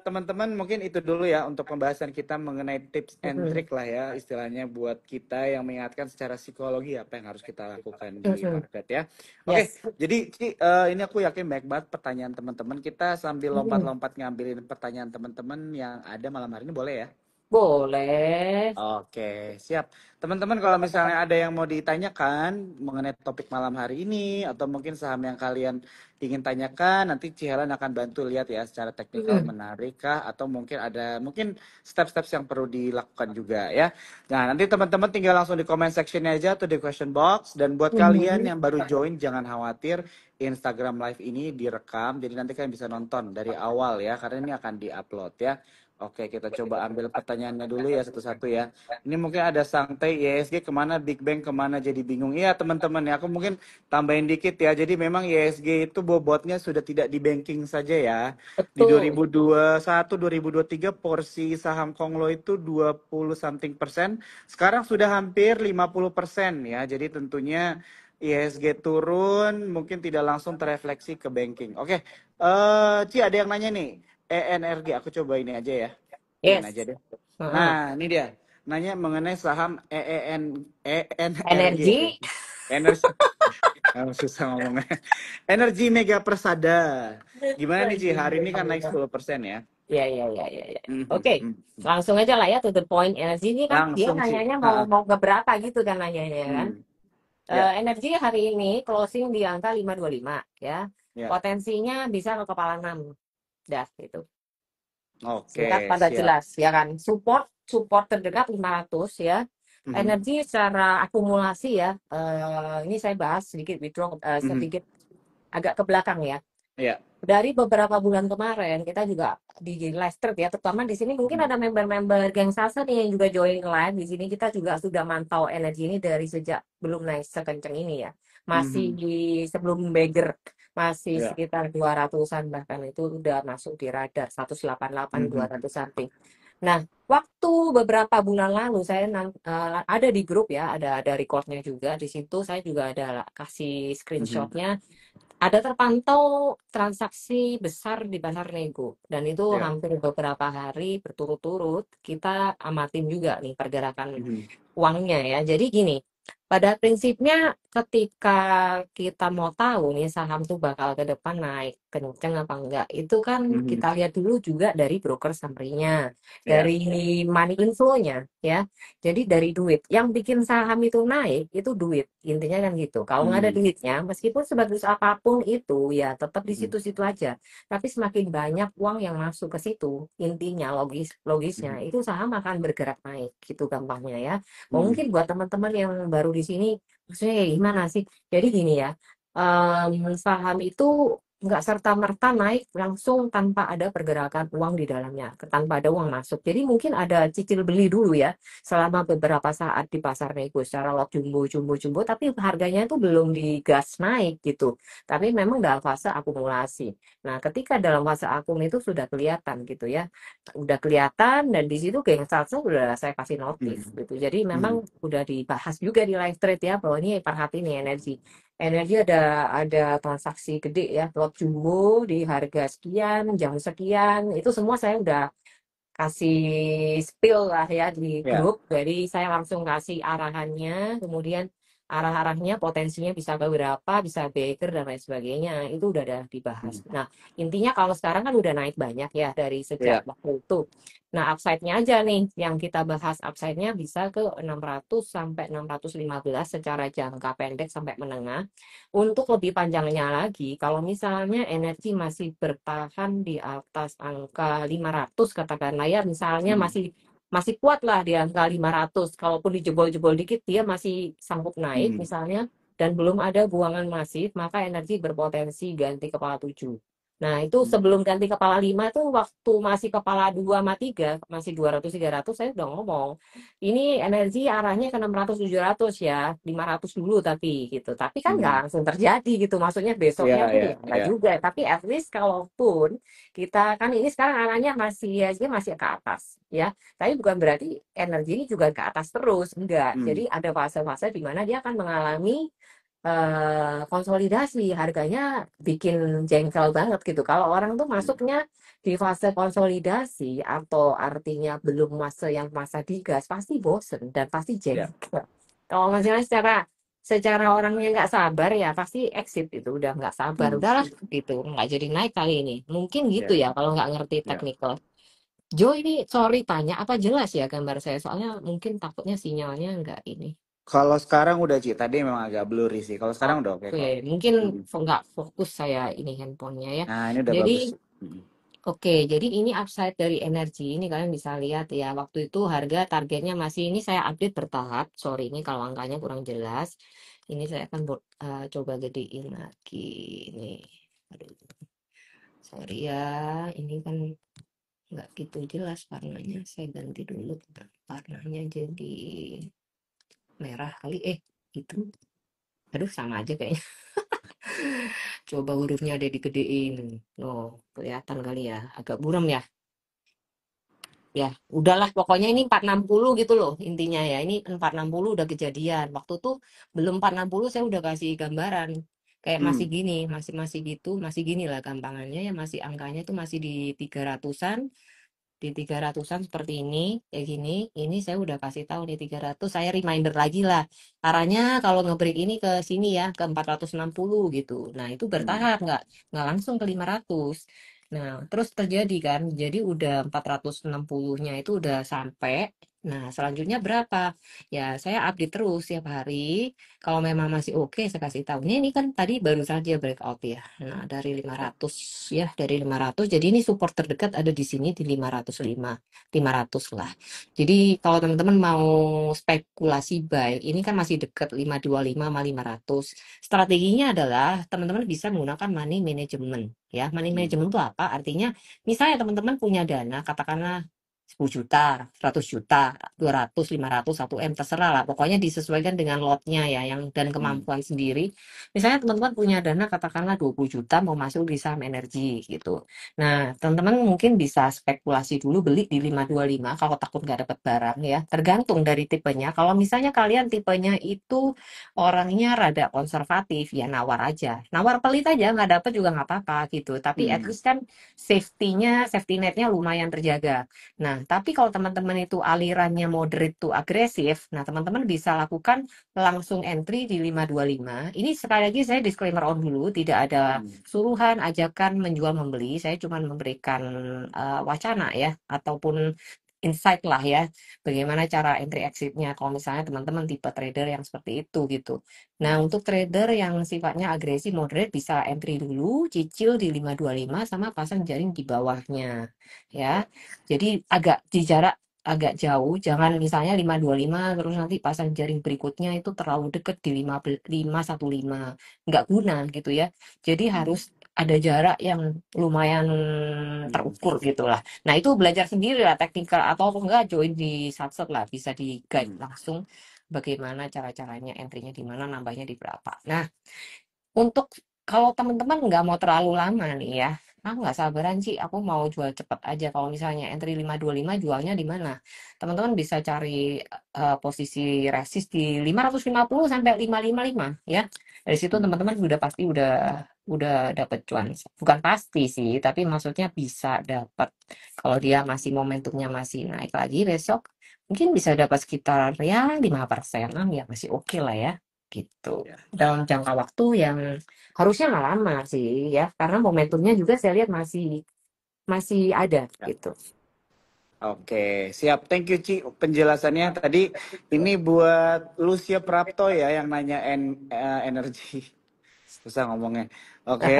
teman-teman mungkin itu dulu ya untuk pembahasan kita mengenai tips and
Mhm,
trick lah ya istilahnya buat kita yang mengingatkan secara psikologi apa yang harus kita lakukan di
mhm.
market ya. Oke,
Yes.
jadi Ci, ini aku yakin banyak banget pertanyaan teman-teman. Kita sambil
Mhm.
lompat-lompat ngambilin pertanyaan teman-teman yang ada malam hari ini boleh ya?
Boleh.
Oke, siap. Teman-teman kalau misalnya ada yang mau ditanyakan mengenai topik malam hari ini atau mungkin saham yang kalian ingin tanyakan, nanti Cihelan akan bantu lihat ya secara teknikal
Mhm,
menarik kah atau mungkin ada mungkin step-steps yang perlu dilakukan juga ya. Nah, nanti teman-teman tinggal langsung di comment section aja atau di question box dan buat kalian
mhm.
yang baru join jangan khawatir Instagram live ini direkam jadi nanti kalian bisa nonton dari awal ya karena ini akan diupload ya. Oke, kita coba ambil pertanyaannya dulu ya satu-satu ya. Ini mungkin ada Sangtai ISG kemana, Big Bang kemana jadi bingung. Iya teman-teman ya, aku mungkin tambahin dikit ya. Jadi memang ISG itu bobotnya sudah tidak di banking saja ya. Di
Betul.
2021, 2023 porsi saham Konglo itu 20 something persen. Sekarang sudah hampir 50% ya. Jadi tentunya ISG turun mungkin tidak langsung terefleksi ke banking. Oke, Ci ada yang nanya nih. ENRG, aku coba ini aja ya. Pin aja
Yes.
deh.
Heeh.
Nah, ini dia. Nanya mengenai saham ENRG.
Energi.
Energi, susah ngomongnya. Energi Mega Persada. Gimana nih Ci? Hari ini kan naik 10% ya.
Ya, ya, ya, ya, ya.
Mhm,
Oke,
mhm.
langsung aja lah ya to the point. Energi ini kan dia
Langsung Ci.
nanyanya mau
Ha,
mau ke berapa gitu kan nanyanya kan.
hmm. Ya,
Energi hari ini closing di angka 525 ya.
ya.
Potensinya bisa ke kepala 6. Dah gitu. Singkat
Oke,
pada
siap.
jelas ya kan. Support terdekat 500 ya.
Mhm,
Energi secara akumulasi ya. Ini saya bahas sedikit withdraw
mhm.
sedikit agak ke belakang ya.
Ya.
Dari beberapa bulan kemarin kita juga di Leicester ya, terutama di sini mungkin
Mhm,
ada member-member geng Salsa nih yang juga join live di sini. Kita juga sudah mantau energi ini dari sejak belum naik sekencang ini ya, masih
mhm.
di sebelum beggar, masih
Ya.
sekitar 200-an, bahkan itu udah masuk di radar 188
Mhm,
200 something. Nah, waktu beberapa bulan lalu saya ada di grup ya, ada recordnya juga di situ, saya juga ada kasih
mhm.
screenshotnya, ada terpantau transaksi besar di pasar nego, dan itu
Ya.
hampir beberapa hari berturut-turut kita amatin juga nih pergerakan
Mhm,
uangnya ya. Jadi gini, Pada prinsipnya ketika kita mau tahu nih saham tuh bakal ke depan naik kenceng apa enggak, itu kan
Mhm.
kita lihat dulu juga dari broker summary-nya,
Ya.
dari money inflow-nya ya. Jadi dari duit. Yang bikin saham itu naik itu duit. Intinya kan gitu. Kalau nggak ada
Mhm.
duitnya, meskipun sebagus apapun itu ya tetap di
Mhm.
situ-situ aja. Tapi semakin banyak uang yang masuk ke situ, intinya logisnya
Mhm.
itu saham akan bergerak naik gitu gampangnya ya.
Mhm.
Mungkin buat teman-teman yang baru di sini, maksudnya kayak gimana sih? Jadi gini ya, saham itu nggak serta-merta naik langsung tanpa ada pergerakan uang di dalamnya, tanpa ada uang masuk. Jadi mungkin ada cicil beli dulu ya, selama beberapa saat di pasar nego secara lot jumbo, jumbo, jumbo, tapi harganya itu belum digas naik gitu. Tapi memang dalam fase akumulasi. Nah, ketika dalam fase akum itu sudah kelihatan gitu ya, udah kelihatan dan di situ geng salsa udah saya kasih notif
Mhm.
gitu. Jadi
Mhm.
memang udah dibahas juga di live trade ya bahwa ini perhati nih energi. Energi ada transaksi gede ya, lot jumbo di harga sekian, jam sekian, itu semua saya udah kasih spill lah ya di
Ya.
grup. Jadi saya langsung kasih arahannya, kemudian arah-arahnya potensinya bisa ke berapa, bisa baker dan lain sebagainya. Itu udah ada dibahas.
Mhm.
Nah, intinya kalau sekarang kan udah naik banyak ya dari sejak
Ya.
waktu itu. Nah, upside-nya aja nih yang kita bahas, upside-nya bisa ke 600 sampai 615 secara jangka pendek sampai menengah. Untuk lebih panjangnya lagi, kalau misalnya energi masih bertahan di atas angka 500 katakanlah ya, misalnya
Mhm.
masih masih kuat lah di angka 500, kalaupun dijebol-jebol dikit dia masih sanggup naik
Mhm.
misalnya, dan belum ada buangan masif, maka energi berpotensi ganti kepala 7. Nah, itu sebelum ganti kepala 5 tuh waktu masih kepala 2 sama 3, masih 200-300 saya udah ngomong ini energi arahnya ke 600-700 ya, 500 dulu tapi gitu. Tapi kan nggak
Mhm.
langsung terjadi gitu. Maksudnya besoknya
Ya,
tuh
ya,
ya nggak
ya.
juga. Tapi at least kalaupun kita kan ini sekarang arahnya masih ya masih ke atas ya. Tapi bukan berarti energi ini juga ke atas terus, enggak.
Mhm.
Jadi ada fase-fase di mana dia akan mengalami konsolidasi, harganya bikin jengkel banget gitu. Kalau orang tuh masuknya di fase konsolidasi atau artinya belum masa digas pasti bosen dan pasti
Ya.
jengkel. Kalau misalnya secara orangnya nggak sabar ya pasti exit itu udah nggak sabar
Mhm.
udahlah gitu nggak jadi naik kali ini mungkin gitu
Ya.
ya kalau nggak ngerti
Ya.
teknikal. Jo ini sorry tanya apa jelas ya gambar saya soalnya mungkin takutnya sinyalnya nggak ini.
Kalau sekarang udah Ci, tadi memang agak blurry sih. Kalau sekarang udah oke
Oke,
kok.
mungkin
Mhm.
nggak fokus saya ini handphonenya ya.
Nah, ini udah
Jadi,
bagus. Mhm.
oke, jadi ini upside dari energi. Ini kalian bisa lihat ya, waktu itu harga targetnya masih ini saya update bertahap. Sorry, ini kalau angkanya kurang jelas. Ini saya akan coba gedein lagi. Nih, aduh, sorry ya. Ini kan nggak gitu jelas warnanya. Saya ganti dulu warnanya jadi merah kali. Itu. Aduh, sama aja kayaknya. Coba hurufnya ada digedein. Oh, kelihatan kali ya. Agak buram ya. Ya, udahlah pokoknya ini 460 gitu loh intinya ya. Ini 460 udah kejadian. Waktu tuh belum 460 saya udah kasih gambaran. Kayak masih
Hmm.
gini, masih gitu, masih gini lah gampangannya ya masih angkanya tuh masih di 300-an, di 300-an seperti ini, kayak gini. Ini saya udah kasih tahu di 300, saya reminder lagi lah. Arahnya kalau ngebreak ini ke sini ya, ke 460 gitu. Nah, itu
Hmm.
bertahap nggak langsung ke 500. Nah, terus terjadi kan. Jadi udah 460-nya itu udah sampai. Nah, selanjutnya berapa? Ya, saya update terus tiap hari. Kalau memang masih oke, saya kasih tahu. Ini kan tadi baru saja breakout ya. Nah, dari 500 ya, dari 500. Jadi ini support terdekat ada di sini di 505, 500 lah. Jadi kalau teman-teman mau spekulasi buy, ini kan masih dekat 525 sama 500. Strateginya adalah teman-teman bisa menggunakan money management ya. Money
Hmm.
management itu apa? Artinya misalnya teman-teman punya dana katakanlah 10 juta, 100 juta, 200, 500, 1M, terserah lah. Pokoknya disesuaikan dengan lotnya ya, yang dan
Hmm.
kemampuan sendiri. Misalnya teman-teman punya dana katakanlah 20 juta mau masuk di saham energi gitu. Nah, teman-teman mungkin bisa spekulasi dulu beli di 525 kalau takut nggak dapat barang ya. Tergantung dari tipenya. Kalau misalnya kalian tipenya itu orangnya rada konservatif, ya nawar aja. Nawar pelit aja, nggak dapet juga nggak apa-apa gitu. Tapi at
Hmm.
least kan safety netnya lumayan terjaga. Nah, Nah, tapi kalau teman-teman itu alirannya moderate to agresif, nah teman-teman bisa lakukan langsung entry di 525. Ini sekali lagi saya disclaimer on dulu, tidak ada
Hmm.
suruhan, ajakan menjual membeli. Saya cuma memberikan wacana ya, ataupun insight lah ya, bagaimana cara entry exitnya kalau misalnya teman-teman tipe trader yang seperti itu gitu. Nah, untuk trader yang sifatnya agresif moderate bisa entry dulu, cicil di 525 sama pasang jaring di bawahnya ya. Jadi agak di jarak agak jauh, jangan misalnya 525 terus nanti pasang jaring berikutnya itu terlalu deket di 515. Nggak guna gitu ya. Jadi
Hmm.
harus ada jarak yang lumayan
Hmm.
terukur gitu lah. Nah itu belajar sendiri lah teknikal atau enggak join di Satset lah, bisa di guide
Hmm.
langsung bagaimana cara-caranya entry-nya di mana, nambahnya di berapa. Nah, untuk kalau teman-teman nggak mau terlalu lama nih ya, aku nggak sabaran sih, aku mau jual cepet aja. Kalau misalnya entry 525 jualnya di mana? Teman-teman bisa cari posisi resist di 550 sampai 555 ya. Dari situ
Hmm.
teman-teman udah pasti udah dapat cuan. Bukan pasti sih, tapi maksudnya bisa dapat. Kalau dia masih momentumnya masih naik lagi besok, mungkin bisa dapat sekitar ya 5%, ya masih oke lah ya gitu
Ya.
dalam jangka waktu yang harusnya nggak lama sih ya karena momentumnya juga saya lihat masih masih ada
Ya.
gitu.
Oke, siap. Thank you, Ci, penjelasannya tadi. Ini buat Lucia Prapto ya yang nanya energi. Susah ngomongnya. Oke,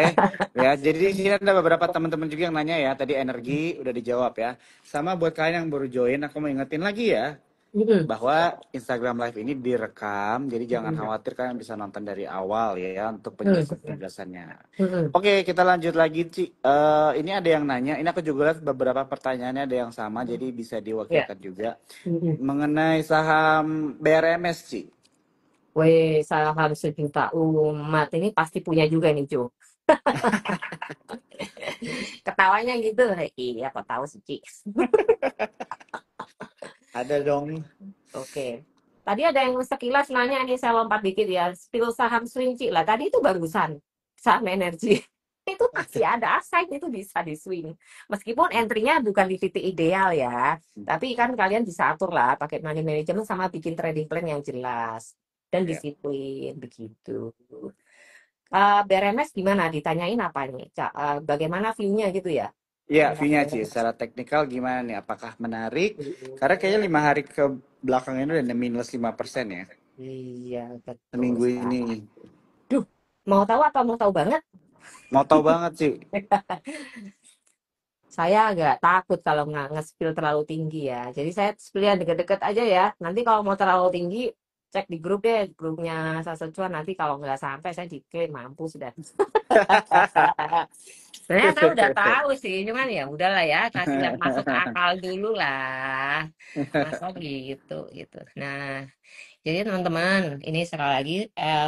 ya. Jadi di sini ada beberapa teman-teman juga yang nanya ya. Tadi energi udah dijawab ya. Sama buat kalian yang baru join, aku mau ingetin lagi ya
Mm-mm,
bahwa Instagram Live ini direkam. Jadi jangan
mm-mm,
khawatir, kalian bisa nonton dari awal ya untuk
mm-mm,
penjelasan-penjelasannya.
mm-mm.
Oke, kita lanjut lagi, Ci. Ini ada yang nanya. Ini aku juga lihat beberapa pertanyaannya ada yang sama, jadi bisa
Ya.
diwakilkan juga
Mm-mm.
mengenai saham BRMS, Ci.
Weh, saham sejuta umat ini pasti punya juga nih Jo. Ketawanya gitu. Iya, aku tahu sih Ci.
Ada dong.
Oke. Tadi ada yang sekilas nanya nih, saya lompat dikit ya. Spill saham swing Ci lah. Tadi itu barusan saham energi. Itu masih ada aside itu bisa di swing. Meskipun entry-nya bukan di titik ideal ya. Tapi kan kalian bisa atur lah pakai money management sama bikin trading plan yang jelas dan
Ya.
disiplin begitu. BRMS gimana? Ditanyain apa nih? Bagaimana view-nya gitu ya?
Iya,
Tentang
fee-nya Ci,
BRMS.
secara teknikal gimana nih? Apakah menarik? Karena kayaknya 5 hari ke belakang ini udah minus 5% ya.
Iya, betul
Seminggu ini.
sekali. Duh, mau tahu apa mau tahu banget?
Mau tahu banget sih.
Saya agak takut kalau nggak nge-spill terlalu tinggi ya. Jadi saya spill yang deket-deket aja ya. Nanti kalau mau terlalu tinggi, cek di grup deh, grupnya Sasecuan. Nanti kalau nggak sampai, saya diklaim mampus sudah. Sebenarnya saya udah tahu sih, cuman ya udahlah ya, kasih yang masuk akal dulu lah. Masa gitu, gitu. Nah, jadi teman-teman, ini sekali lagi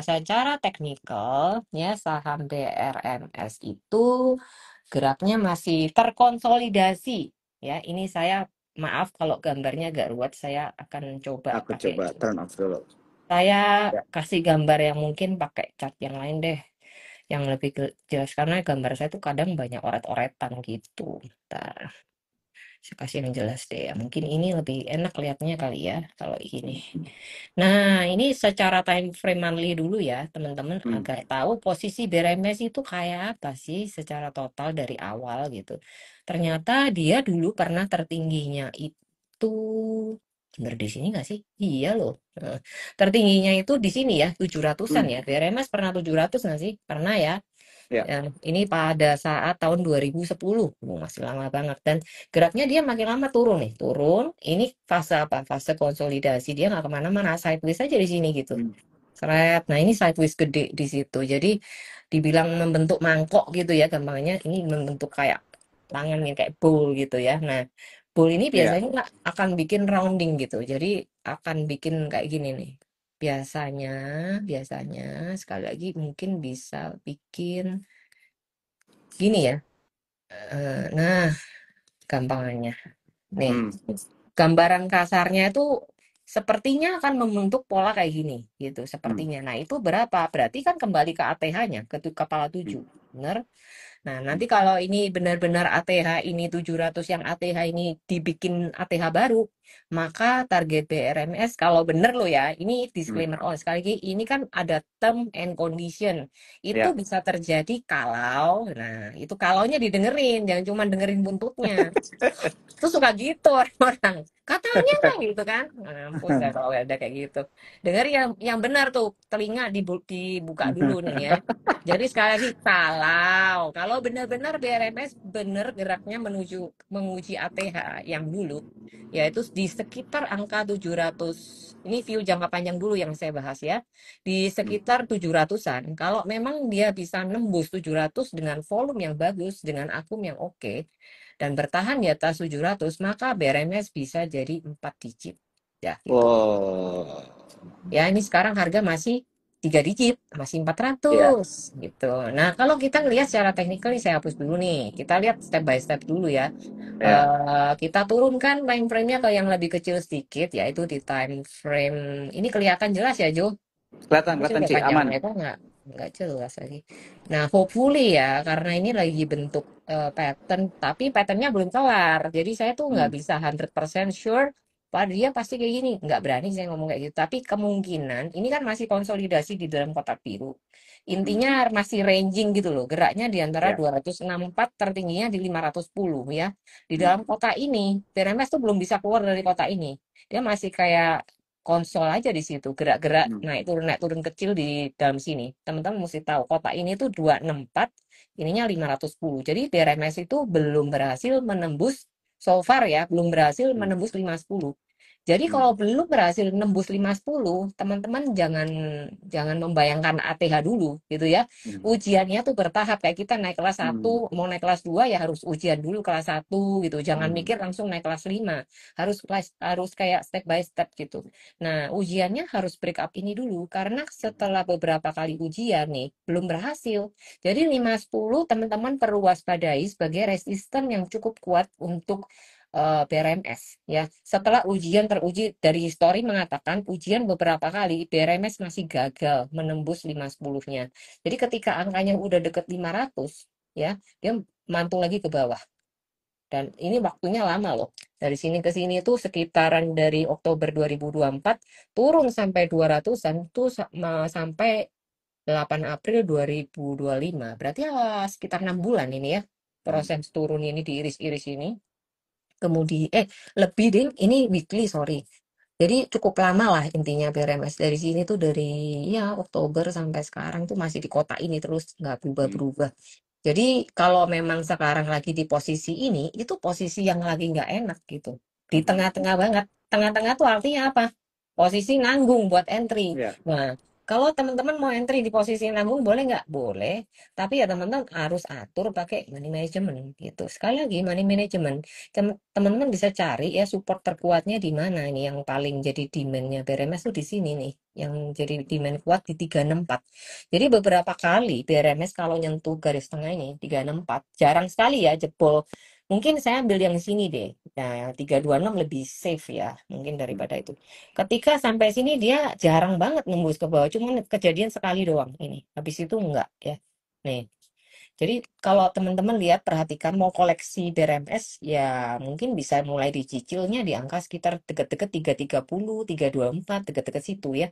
secara teknikal ya saham BRMS itu geraknya masih terkonsolidasi ya. Ini saya maaf kalau gambarnya agak ruwet, saya akan coba
Aku
pakai.
coba turn off dulu.
Saya
Ya.
kasih gambar yang mungkin pakai cat yang lain deh, yang lebih jelas karena gambar saya tuh kadang banyak oret-oretan gitu. Bentar, saya kasih yang jelas deh ya. Mungkin ini lebih enak lihatnya kali ya kalau ini. Nah, ini secara time frame monthly dulu ya, teman-teman
Hmm.
agar tahu posisi BRMS itu kayak apa sih secara total dari awal gitu. Ternyata dia dulu pernah tertingginya itu bener di sini nggak sih? Iya loh. Tertingginya itu di sini ya, 700-an
Hmm.
ya. BRMS pernah 700 nggak sih? Pernah ya.
Ya.
Ini pada saat tahun 2010. Masih lama banget. Dan geraknya dia makin lama turun nih. Turun. Ini fase apa? Fase konsolidasi. Dia nggak kemana-mana. Sideways aja di sini gitu.
Hmm.
Seret. Nah ini sideways gede di situ. Jadi dibilang membentuk mangkok gitu ya. Gampangnya ini membentuk kayak tangan yang kayak bowl gitu ya. Nah bowl ini
Ya.
biasanya akan bikin rounding gitu. Jadi akan bikin kayak gini nih. Biasanya, biasanya sekali lagi mungkin bisa bikin gini ya. Nah, gampangannya. Nih,
Hmm.
gambaran kasarnya itu sepertinya akan membentuk pola kayak gini, gitu.
Hmm.
Sepertinya. Nah, itu berapa? Berarti kan kembali ke ATH-nya, ke kepala
Hmm.
7. bener. Nah, nanti kalau ini benar-benar ATH ini 700 yang ATH ini dibikin ATH baru, maka target BRMS kalau benar loh ya, ini
Hmm.
disclaimer oh sekali lagi ini kan ada term and condition. Itu
Ya.
bisa terjadi kalau, nah itu kalaunya didengerin, jangan cuma dengerin buntutnya. Terus suka gitu orang-orang. Katanya gitu kan. Mampus ya kalau ada kayak gitu. Dengar yang benar tuh, telinga dibuka dulu nih ya. Jadi sekali lagi kalau benar-benar BRMS benar geraknya menuju menguji ATH yang dulu, yaitu di sekitar angka 700. Ini view jangka panjang dulu yang saya bahas ya. Di sekitar 700-an. Kalau memang dia bisa nembus 700 dengan volume yang bagus, dengan akun yang oke, dan bertahan di atas 700, maka BRMS bisa jadi 4 digit. Ya, gitu.
Wow.
Ya, ini sekarang harga masih 3 digit, masih
Ya.
400 gitu. Nah, kalau kita ngelihat secara teknikal, ini saya hapus dulu nih. Kita lihat step by step dulu ya.
Ya.
Kita turunkan time frame-nya ke yang lebih kecil sedikit, yaitu di time frame, ini kelihatan jelas ya, Jo?
Kelihatan,
Aku sih
kelihatan
udah
sih,
panjang
aman.
lebar nggak jelas lagi. Nah, hopefully ya, karena ini lagi bentuk pattern, tapi patternnya belum kelar. Jadi saya tuh nggak
Hmm.
bisa 100% sure pada dia pasti kayak gini. Nggak berani saya ngomong kayak gitu. Tapi kemungkinan ini kan masih konsolidasi di dalam kotak biru.
Hmm.
Intinya masih ranging gitu loh. Geraknya di antara
Ya.
264, tertingginya di 510 ya. Di
Hmm.
dalam kota ini, PRMS tuh belum bisa keluar dari kota ini. Dia masih kayak konsol aja di situ, gerak-gerak
Hmm.
naik turun kecil di dalam sini. Teman-teman mesti tahu kota ini tuh 264, ininya 510. Jadi BRMS itu belum berhasil menembus, so far ya, belum berhasil
Hmm.
menembus 510. Jadi
Hmm.
kalau belum berhasil nembus 510, teman-teman jangan jangan membayangkan ATH dulu gitu ya.
Hmm.
Ujiannya tuh bertahap, kayak kita naik kelas
Hmm.
1, mau naik kelas 2 ya harus ujian dulu kelas 1 gitu. Jangan
Hmm.
mikir langsung naik kelas 5. Harus kayak step by step gitu. Nah, ujiannya harus break up ini dulu karena setelah beberapa kali ujian nih belum berhasil. Jadi 510 teman-teman perlu waspadai sebagai resisten yang cukup kuat untuk BRMS ya. Setelah ujian teruji dari histori mengatakan ujian beberapa kali BRMS masih gagal menembus 510-nya. Jadi ketika angkanya udah deket 500 ya, dia mantul lagi ke bawah. Dan ini waktunya lama loh. Dari sini ke sini itu sekitaran dari Oktober 2024 turun sampai 200-an tuh sampai 8 April 2025. Berarti ya sekitar 6 bulan ini ya.
Hmm.
Proses turun ini diiris-iris ini. Kemudian lebih deh, ini weekly sorry. Jadi cukup lama lah intinya BRMS dari sini tuh dari ya Oktober sampai sekarang tuh masih di kota ini terus nggak
Hmm.
berubah-berubah. Jadi kalau memang sekarang lagi di posisi ini, itu posisi yang lagi nggak enak gitu. Di
Hmm.
tengah-tengah banget. Tengah-tengah tuh artinya apa? Posisi nanggung buat entry.
Ya.
Nah, kalau teman-teman mau entry di posisi nanggung boleh nggak? Boleh. Tapi ya teman-teman harus atur pakai money management gitu. Sekali lagi money management. Teman-teman bisa cari ya support terkuatnya di mana ini yang paling jadi demandnya BRMS tuh di sini nih. Yang jadi demand kuat di 364. Jadi beberapa kali BRMS kalau nyentuh garis tengah ini 364 jarang sekali ya jebol. Mungkin saya ambil yang sini deh. Nah, yang 326 lebih safe ya, mungkin
Hmm.
daripada itu. Ketika sampai sini dia jarang banget nembus ke bawah, cuman kejadian sekali doang ini. Habis itu enggak ya. Nih, jadi kalau teman-teman lihat perhatikan mau koleksi BRMS ya mungkin bisa mulai dicicilnya di angka sekitar deket-deket 330, 324, deket-deket situ ya.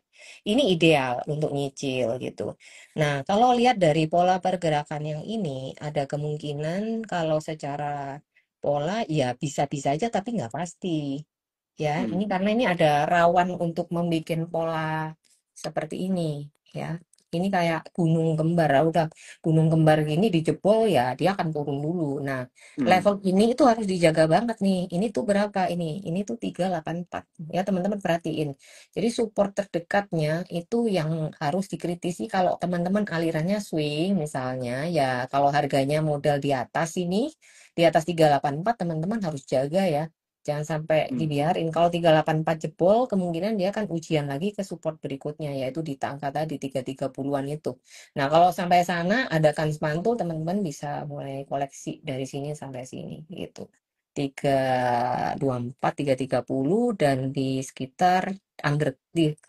Ini ideal untuk nyicil gitu. Nah, kalau lihat dari pola pergerakan yang ini ada kemungkinan kalau secara pola ya bisa-bisa aja tapi nggak pasti. Ya,
Hmm.
ini karena ini ada rawan untuk membuat pola seperti ini ya. Ini kayak gunung kembar, udah gunung kembar gini dijebol ya dia akan turun dulu. Nah,
Hmm.
level ini itu harus dijaga banget nih. Ini tuh berapa ini? Ini tuh 384. Ya, teman-teman perhatiin. Jadi support terdekatnya itu yang harus dikritisi kalau teman-teman alirannya swing misalnya ya kalau harganya modal di atas ini di atas 384 teman-teman harus jaga ya. Jangan sampai
Hmm.
dibiarin. Kalau 384 jebol, kemungkinan dia akan ujian lagi ke support berikutnya, yaitu di angka tadi 330-an itu. Nah, kalau sampai sana ada kans mantul, teman-teman bisa mulai koleksi dari sini sampai sini gitu. 324, 330 dan di sekitar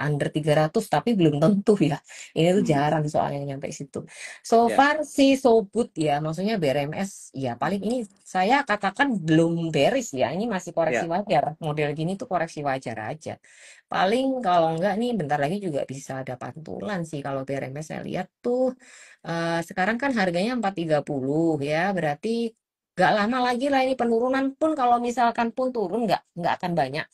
under 300 tapi belum tentu ya. Ini tuh
Hmm.
jarang soalnya nyampe situ. So
Ya.
far sih so good ya, maksudnya BRMS ya paling ini saya katakan belum beres ya, ini masih koreksi
Ya.
wajar. Model gini tuh koreksi wajar aja. Paling kalau enggak nih bentar lagi juga bisa ada pantulan sih kalau BRMS saya lihat tuh sekarang kan harganya 430 ya, berarti nggak lama lagi lah ini penurunan pun kalau misalkan pun turun nggak akan banyak.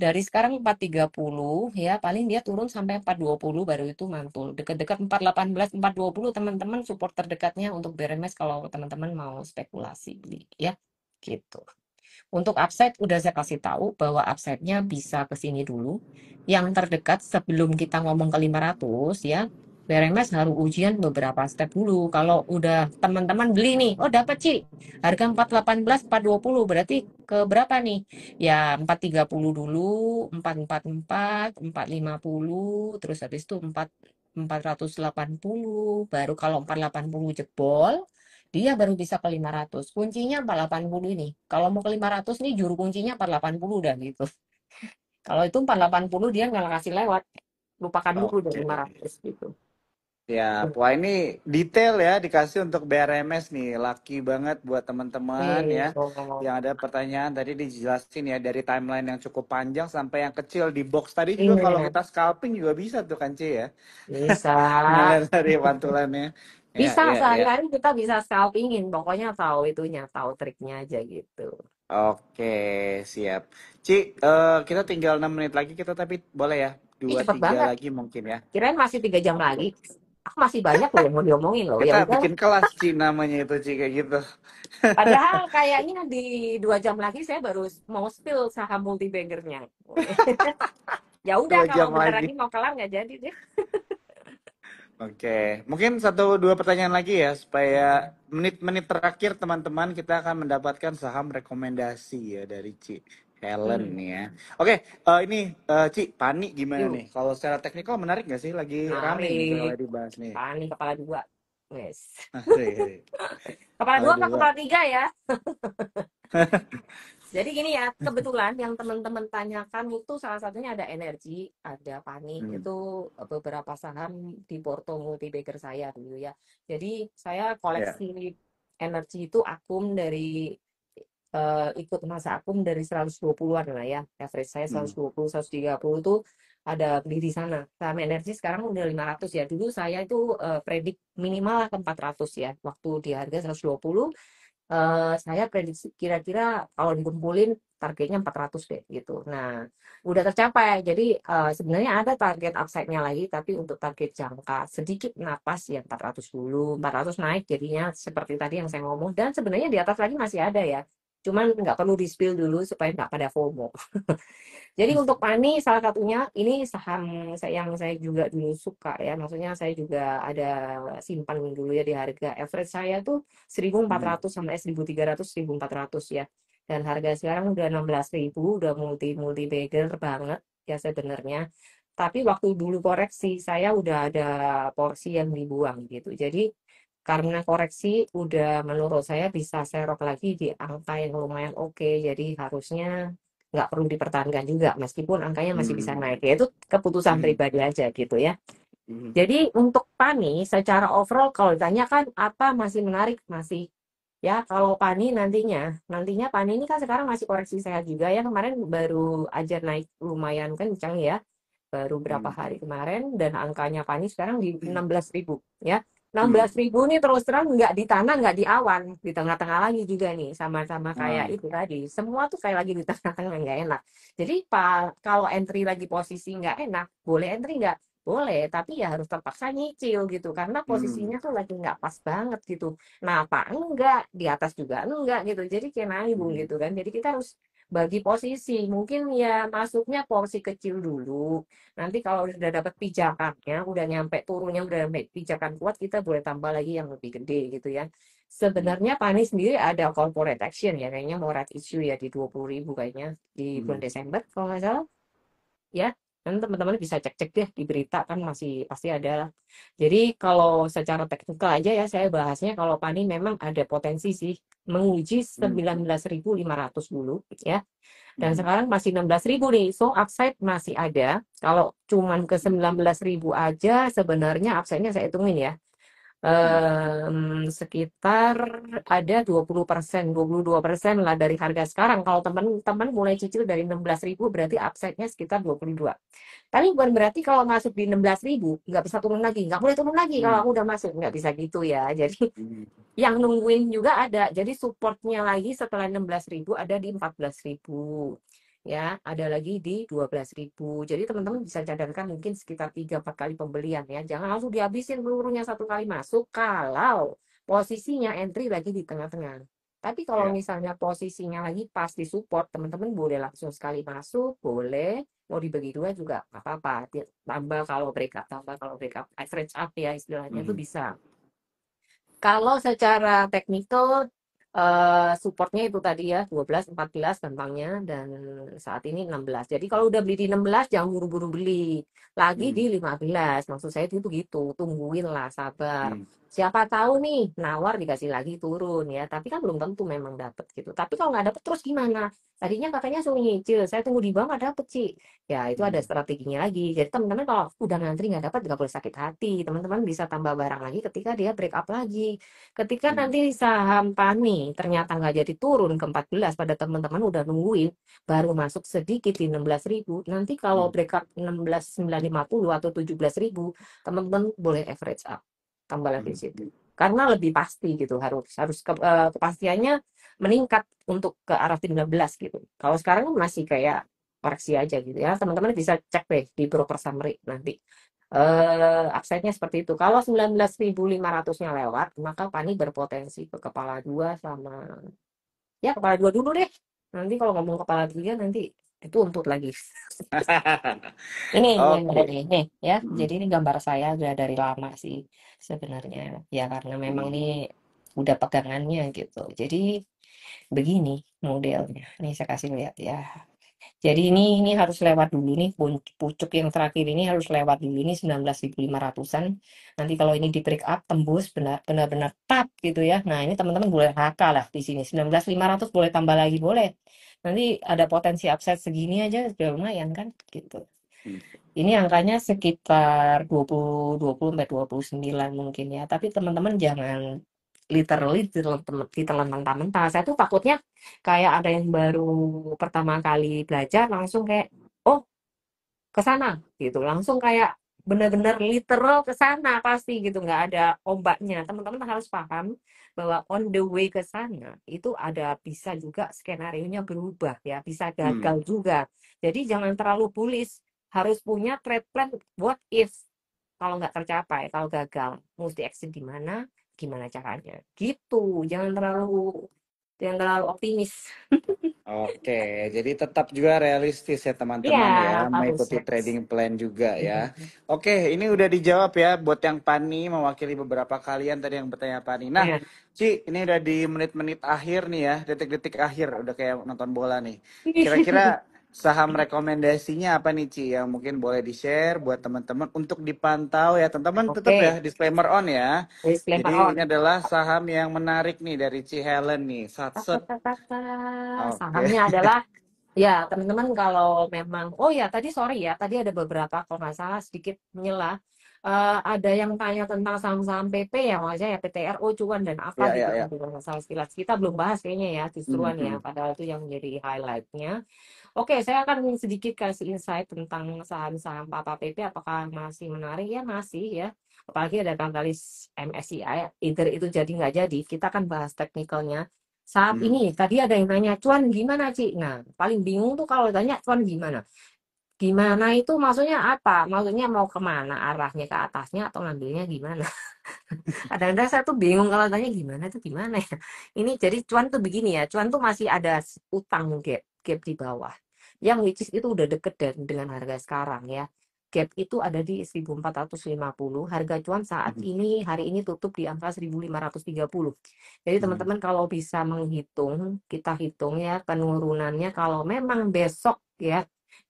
Dari sekarang 430 ya paling dia turun sampai 420 baru itu mantul. Dekat-dekat 418, 420 teman-teman support terdekatnya untuk BRMS kalau teman-teman mau spekulasi beli ya. Gitu. Untuk upside udah saya kasih tahu bahwa upside-nya bisa ke sini dulu. Yang terdekat sebelum kita ngomong ke 500 ya, BRMS harus ujian beberapa step dulu. Kalau udah teman-teman beli nih, oh dapat Ci, harga 418, 420 berarti ke berapa nih? Ya 430 dulu, 444, 450, terus habis itu 480, baru kalau 480 jebol, dia baru bisa ke 500. Kuncinya 480 ini. Kalau mau ke 500 nih juru kuncinya 480 udah gitu. Kalau itu 480 dia nggak kasih lewat. Lupakan dulu dari
Oke.
500 gitu.
Ya, wah ini detail ya dikasih untuk BRMS nih. Laki banget buat teman-teman ya.
Gitu.
Yang ada pertanyaan tadi dijelasin ya dari timeline yang cukup panjang sampai yang kecil di box tadi juga kalau
Iya,
kita scalping juga bisa tuh kan C ya.
bisa.
Ngeliat dari pantulannya. Ya,
Bisa
ya, ya.
sehari-hari kita bisa scalpingin. Pokoknya tahu itunya, tahu triknya aja gitu.
Oke, siap. Ci, kita tinggal 6 menit lagi kita tapi boleh ya?
Ih
Dua
cepet
tiga
banget.
lagi mungkin ya.
Kirain masih 3 jam
Oke.
lagi. Aku masih banyak loh yang mau diomongin loh. Ya
Kita
udah.
bikin kelas Ci namanya itu Ci kayak gitu.
Padahal kayaknya di 2 jam lagi saya baru mau spill saham multibaggernya. Ya udah
Dua
kalau
jam
bentar
lagi.
lagi mau kelar nggak jadi deh.
Oke, mungkin satu dua pertanyaan lagi ya supaya menit-menit terakhir teman-teman kita akan mendapatkan saham rekomendasi ya dari Ci Helen
Hmm,
nih ya. Oke, ini Ci Pani gimana
yuk,
nih? Kalau secara teknikal menarik nggak sih? Lagi rame nih
menarik.
kalau dibahas nih.
Panik kepala dua. Wes.
Asik.
Kepala dua
Kali
apa
dua.
kepala tiga ya? Jadi gini ya, kebetulan yang teman-teman tanyakan itu salah satunya ada energi, ada panik,
Hmm,
itu beberapa saham di porto multibagger saya dulu ya. Jadi saya
ya.
koleksi energi itu akum dari ikut masa akum dari 120-an lah ya. Average saya
Hmm,
120, 130 tuh ada beli di sana. Saham energi sekarang udah 500 ya. Dulu saya itu predik minimal lah ke 400 ya. Waktu di harga 120 saya prediksi kira-kira kalau dikumpulin targetnya 400 deh gitu. Nah, udah tercapai. Jadi sebenarnya ada target upside-nya lagi, tapi untuk target jangka sedikit napas ya 400 dulu, 400 naik jadinya seperti tadi yang saya ngomong. Dan sebenarnya di atas lagi masih ada ya. Cuman nggak perlu di-spill dulu supaya nggak pada FOMO. Jadi untuk Pani salah satunya ini saham yang saya juga dulu suka ya. Maksudnya saya juga ada simpan dulu ya di harga average saya tuh
hmm,
1.400 sampai 1.300, 1.400 ya. Dan harga sekarang udah 16.000, udah multi bagger banget ya sebenarnya. Tapi waktu dulu koreksi saya udah ada porsi yang dibuang gitu. Jadi karena koreksi udah menurut saya bisa serok lagi di angka yang lumayan oke. Jadi harusnya nggak perlu dipertahankan juga meskipun angkanya masih bisa
hmm,
naik ya itu keputusan
hmm,
pribadi aja gitu ya.
hmm,
Jadi untuk Pani secara overall kalau ditanyakan apa masih menarik masih ya kalau Pani nantinya Pani ini kan sekarang masih koreksi sehat juga ya kemarin baru aja naik lumayan kencang ya baru berapa
hmm,
hari kemarin dan angkanya Pani sekarang di
hmm,
16.000 ya. enam
hmm.
belas ribu nih terus terang nggak di tanah nggak di awan di tengah-tengah lagi juga nih sama-sama kayak
Ah,
itu tadi semua tuh kayak lagi di tengah-tengah nggak enak jadi kalau entry lagi posisi nggak enak boleh entry nggak boleh tapi ya harus terpaksa nyicil gitu karena
hmm,
posisinya tuh lagi nggak pas banget gitu nah apa enggak di atas juga enggak gitu jadi kayak nanggung
hmm,
gitu kan jadi kita harus bagi posisi mungkin ya masuknya porsi kecil dulu. Nanti kalau udah dapat pijakannya, udah nyampe turunnya, udah nyampe pijakan kuat, kita boleh tambah lagi yang lebih gede gitu ya.
hmm,
Sebenarnya Pani sendiri ada corporate action ya, kayaknya mau right issue ya di 20.000 kayaknya di bulan
hmm.
Desember kalau nggak salah. Ya, Kan teman-teman bisa cek-cek deh di berita kan masih pasti ada. Jadi kalau secara teknikal aja ya saya bahasnya kalau Pani memang ada potensi sih menguji
Hmm.
19.500 dulu ya. Dan
Hmm.
sekarang masih 16.000 nih. So upside masih ada. Kalau cuman ke 19.000 aja sebenarnya upside-nya saya hitungin ya.
Hmm.
Sekitar ada 20%, 22% lah dari harga sekarang. Kalau teman-teman mulai cicil dari 16.000 berarti upside-nya sekitar 22. Tapi bukan berarti kalau masuk di 16.000 nggak bisa turun lagi, nggak boleh turun lagi kalau
Hmm.
aku udah masuk, nggak bisa gitu ya. Jadi
Hmm.
yang nungguin juga ada. Jadi supportnya lagi setelah 16.000 ada di 14.000. Ya, ada lagi di 12.000. Jadi teman-teman bisa cadangkan mungkin sekitar 3-4 kali pembelian ya. Jangan langsung dihabisin pelurunya satu kali masuk kalau posisinya entry lagi di tengah-tengah. Tapi kalau
Ya.
misalnya posisinya lagi pas di support, teman-teman boleh langsung sekali masuk, boleh. Mau dibagi dua juga nggak apa-apa. Tambah kalau breakup, average up ya istilahnya itu
Hmm.
bisa. Kalau secara teknikal supportnya itu tadi ya 12, 14 gampangnya dan saat ini 16. Jadi kalau udah beli di 16 jangan buru-buru beli. Lagi
Hmm.
di 15. Maksud saya itu gitu, tungguin lah sabar.
Hmm.
Siapa tahu nih nawar dikasih lagi turun ya, tapi kan belum tentu memang dapet gitu. Tapi kalau nggak dapet terus gimana? Tadinya katanya suruh nyicil, saya tunggu di bawah nggak dapet sih. Ya itu ada
Hmm.
strateginya lagi. Jadi teman-teman kalau udah ngantri nggak dapet nggak boleh sakit hati. Teman-teman bisa tambah barang lagi ketika dia break up lagi. Ketika
Hmm.
nanti saham Pani ternyata nggak jadi turun ke 14 pada teman-teman udah nungguin, baru masuk sedikit di 16.000, nanti kalau
Hmm.
breakup 16.950 atau 17.000, teman-teman boleh average up, tambah lagi di
Hmm.
situ. Karena lebih pasti gitu, harus harus kepastiannya meningkat untuk ke arah 15 gitu. Kalau sekarang masih kayak koreksi aja gitu ya, teman-teman bisa cek deh di broker summary nanti upside-nya seperti itu. Kalau 19.500-nya lewat, maka Pani berpotensi ke kepala dua sama ya kepala dua dulu deh. Nanti kalau ngomong kepala tiga nanti dituntut lagi. Ini yang ada
Oke.
nih ya.
Hmm.
Jadi ini gambar saya udah dari lama sih sebenarnya. Ya karena memang
Hmm.
ini udah pegangannya gitu. Jadi begini modelnya. Ini saya kasih lihat ya. Jadi ini harus lewat dulu nih pucuk yang terakhir ini harus lewat dulu ini 19.500-an. Nanti kalau ini di break up tembus benar-benar tap gitu ya. Nah, ini teman-teman boleh raka lah di sini. 19.500 boleh tambah lagi boleh. Nanti ada potensi upside segini aja sudah lumayan kan gitu.
Hmm.
Ini angkanya sekitar 20 sampai 29 mungkin ya. Tapi teman-teman jangan literally ditelan mentah-mentah. Saya tuh takutnya kayak ada yang baru pertama kali belajar langsung kayak oh ke sana gitu. Langsung kayak benar-benar literal ke sana pasti gitu. Nggak ada ombaknya. Teman-teman harus paham bahwa on the way ke sana itu ada bisa juga skenario-nya berubah ya. Bisa gagal
Hmm.
juga. Jadi jangan terlalu bullish. Harus punya trade plan what if kalau nggak tercapai, kalau gagal, mesti exit di mana, gimana caranya. Gitu, jangan terlalu optimis.
Oke, jadi tetap juga realistis ya
Iya,
teman-teman ya,
harus
mengikuti
yes.
trading plan juga ya.
Mm-mm.
Oke, ini udah dijawab ya buat yang Pani mewakili beberapa kalian tadi yang bertanya Pani. Nah,
Iya.
Ci, ini udah di menit-menit akhir nih ya, detik-detik akhir, udah kayak nonton bola nih. Kira-kira saham rekomendasinya apa nih Ci yang mungkin boleh di-share buat teman-teman untuk dipantau ya. Teman-teman tetap ya
Oke,
disclaimer on ya.
disclaimer
Jadi
on.
ini adalah saham yang menarik nih dari Ci Helen nih. Satset.
Tata,
Oke.
sahamnya adalah ya teman-teman kalau memang oh ya tadi sorry ya tadi ada beberapa kalau nggak salah sedikit menyela. Ada yang tanya tentang saham-saham PP ya maksudnya ya PTRO cuan dan apa
Ya,
gitu
ya,
kan
ya.
kalau nggak salah sekilas kita belum bahas kayaknya ya
Hmm.
justruan ya
Hmm.
padahal itu yang menjadi highlightnya. Oke, saya akan sedikit kasih insight tentang saham-saham Papa PP apakah masih menarik ya masih ya. Apalagi ada katalis MSCI, either itu jadi nggak jadi, kita akan bahas teknikalnya. Saat
Hmm.
ini, tadi ada yang nanya, cuan gimana, Ci? Nah, paling bingung tuh kalau tanya cuan gimana. Gimana itu maksudnya apa? Maksudnya mau kemana? Arahnya ke atasnya atau ngambilnya gimana? Kadang-kadang saya tuh bingung kalau tanya gimana tuh gimana ya. Ini jadi cuan tuh begini ya, cuan tuh masih ada utang gap di bawah. Yang which is itu udah deket dengan harga sekarang ya. Gap itu ada di 1.450. Harga cuan saat
Hmm.
ini hari ini tutup di angka 1.530. Jadi
Hmm.
teman-teman kalau bisa menghitung, kita hitung ya penurunannya kalau memang besok ya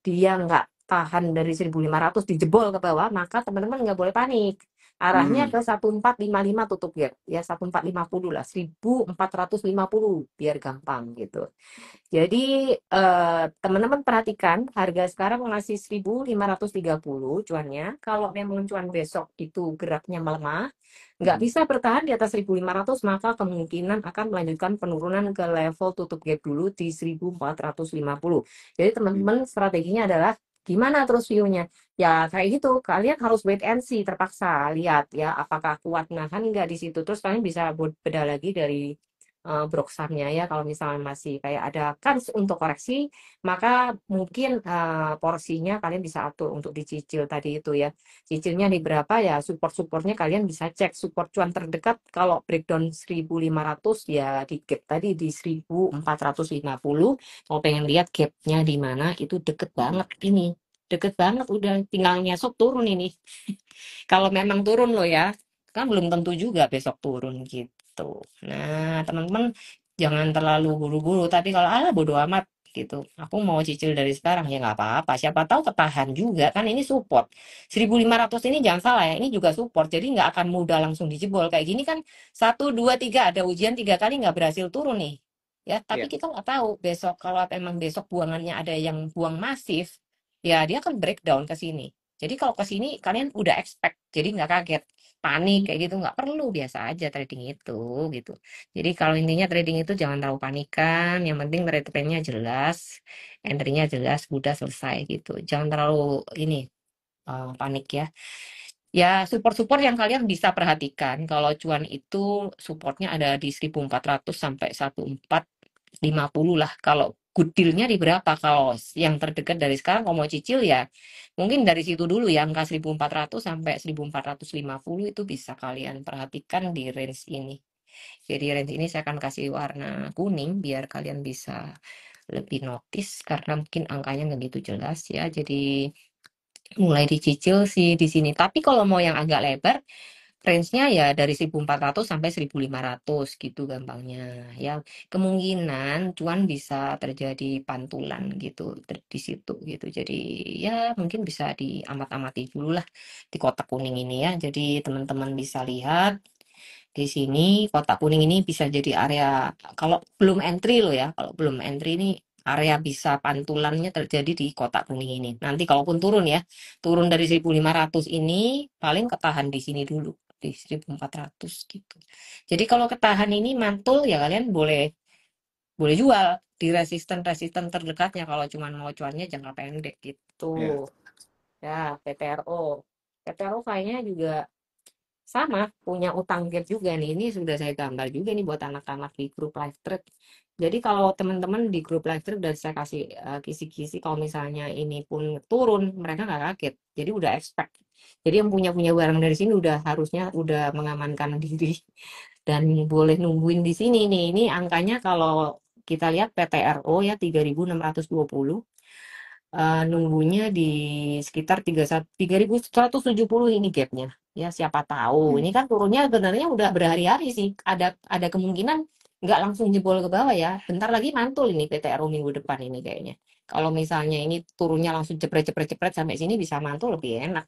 dia nggak tahan dari 1.500 dijebol ke bawah, maka teman-teman nggak boleh panik. Arahnya
Hmm.
ke 1455 tutup gap, ya 1450 lah, 1450 biar gampang gitu. Jadi teman-teman perhatikan harga sekarang masih 1.530 cuannya. Kalau memang cuan besok itu geraknya melemah, nggak
Hmm.
bisa bertahan di atas 1.500, maka kemungkinan akan melanjutkan penurunan ke level tutup gap dulu di 1.450. Jadi
Hmm.
teman-teman strateginya adalah gimana terus view-nya? Ya kayak gitu, kalian harus wait and see, terpaksa lihat ya apakah kuat nahan nggak di situ. Terus kalian bisa beda lagi dari broksannya ya. Kalau misalnya masih kayak ada kans untuk koreksi, maka mungkin porsinya kalian bisa atur untuk dicicil tadi itu ya. Cicilnya di berapa ya, support-supportnya kalian bisa cek. Support cuan terdekat kalau breakdown 1.500 ya di gap tadi di 1.450. Kalau pengen lihat gapnya di mana, itu deket banget ini. Deket banget, udah tinggal nyesok turun ini. Kalau memang turun loh ya, kan belum tentu juga besok turun gitu. Nah, teman-teman jangan terlalu buru-buru. Tapi kalau ala bodo amat gitu, aku mau cicil dari sekarang ya nggak apa-apa. Siapa tahu ketahan juga kan ini support. 1.500 ini jangan salah ya, ini juga support. Jadi nggak akan mudah langsung dijebol kayak gini kan. Satu, dua, tiga ada ujian 3 kali nggak berhasil turun nih. Ya, tapi
Iya.
kita nggak tahu besok kalau emang besok buangannya ada yang buang masif, ya dia akan breakdown ke sini. Jadi kalau ke sini kalian udah expect, jadi nggak kaget, panik kayak gitu nggak perlu, biasa aja trading itu gitu. Jadi kalau intinya trading itu jangan terlalu panikan, yang penting trade plan-nya jelas, entry-nya jelas, udah selesai gitu. Jangan terlalu ini panik ya. Ya support-support yang kalian bisa perhatikan kalau cuan itu supportnya ada di 1.400 sampai 1.450 lah. Kalau good deal-nya di berapa? Kalau yang terdekat dari sekarang kalau mau cicil ya mungkin dari situ dulu ya, angka 1.400 sampai 1.450 itu bisa kalian perhatikan di range ini. Jadi range ini saya akan kasih warna kuning biar kalian bisa lebih notice karena mungkin angkanya nggak gitu jelas ya. Jadi mulai dicicil sih di sini. Tapi kalau mau yang agak lebar, range-nya ya dari 1.400 sampai 1.500 gitu gampangnya. Ya, kemungkinan cuan bisa terjadi pantulan gitu di situ gitu. Jadi ya mungkin bisa diamat-amati dulu lah di kotak kuning ini ya. Jadi teman-teman bisa lihat di sini kotak kuning ini bisa jadi area kalau belum entry loh ya. Kalau belum entry ini area bisa pantulannya terjadi di kotak kuning ini. Nanti kalaupun turun ya, turun dari 1.500 ini paling ketahan di sini dulu di 1.400 gitu. Jadi kalau ketahan ini mantul ya kalian boleh boleh jual di resisten-resisten terdekatnya kalau cuma mau cuannya jangka pendek
Iya.
gitu. Ya, PTRO. PTRO kayaknya juga sama, punya utang gap juga nih. Ini sudah saya gambar juga nih buat anak-anak di grup live trade. Jadi kalau teman-teman di grup live trade udah saya kasih kisi-kisi kalau misalnya ini pun turun, mereka nggak kaget. Jadi udah expect. Jadi yang punya-punya barang dari sini udah harusnya udah mengamankan diri dan boleh nungguin di sini nih. Ini angkanya kalau kita lihat PTRO ya 3.620, nunggunya di sekitar 3.170 ini gapnya. Ya siapa tahu. Ini
Hmm.
kan turunnya sebenarnya udah berhari-hari sih. Ada kemungkinan nggak langsung jebol ke bawah ya. Bentar lagi mantul ini PTRO minggu depan ini kayaknya. Kalau misalnya ini turunnya langsung cepret-cepret-cepret sampai sini bisa mantul lebih enak.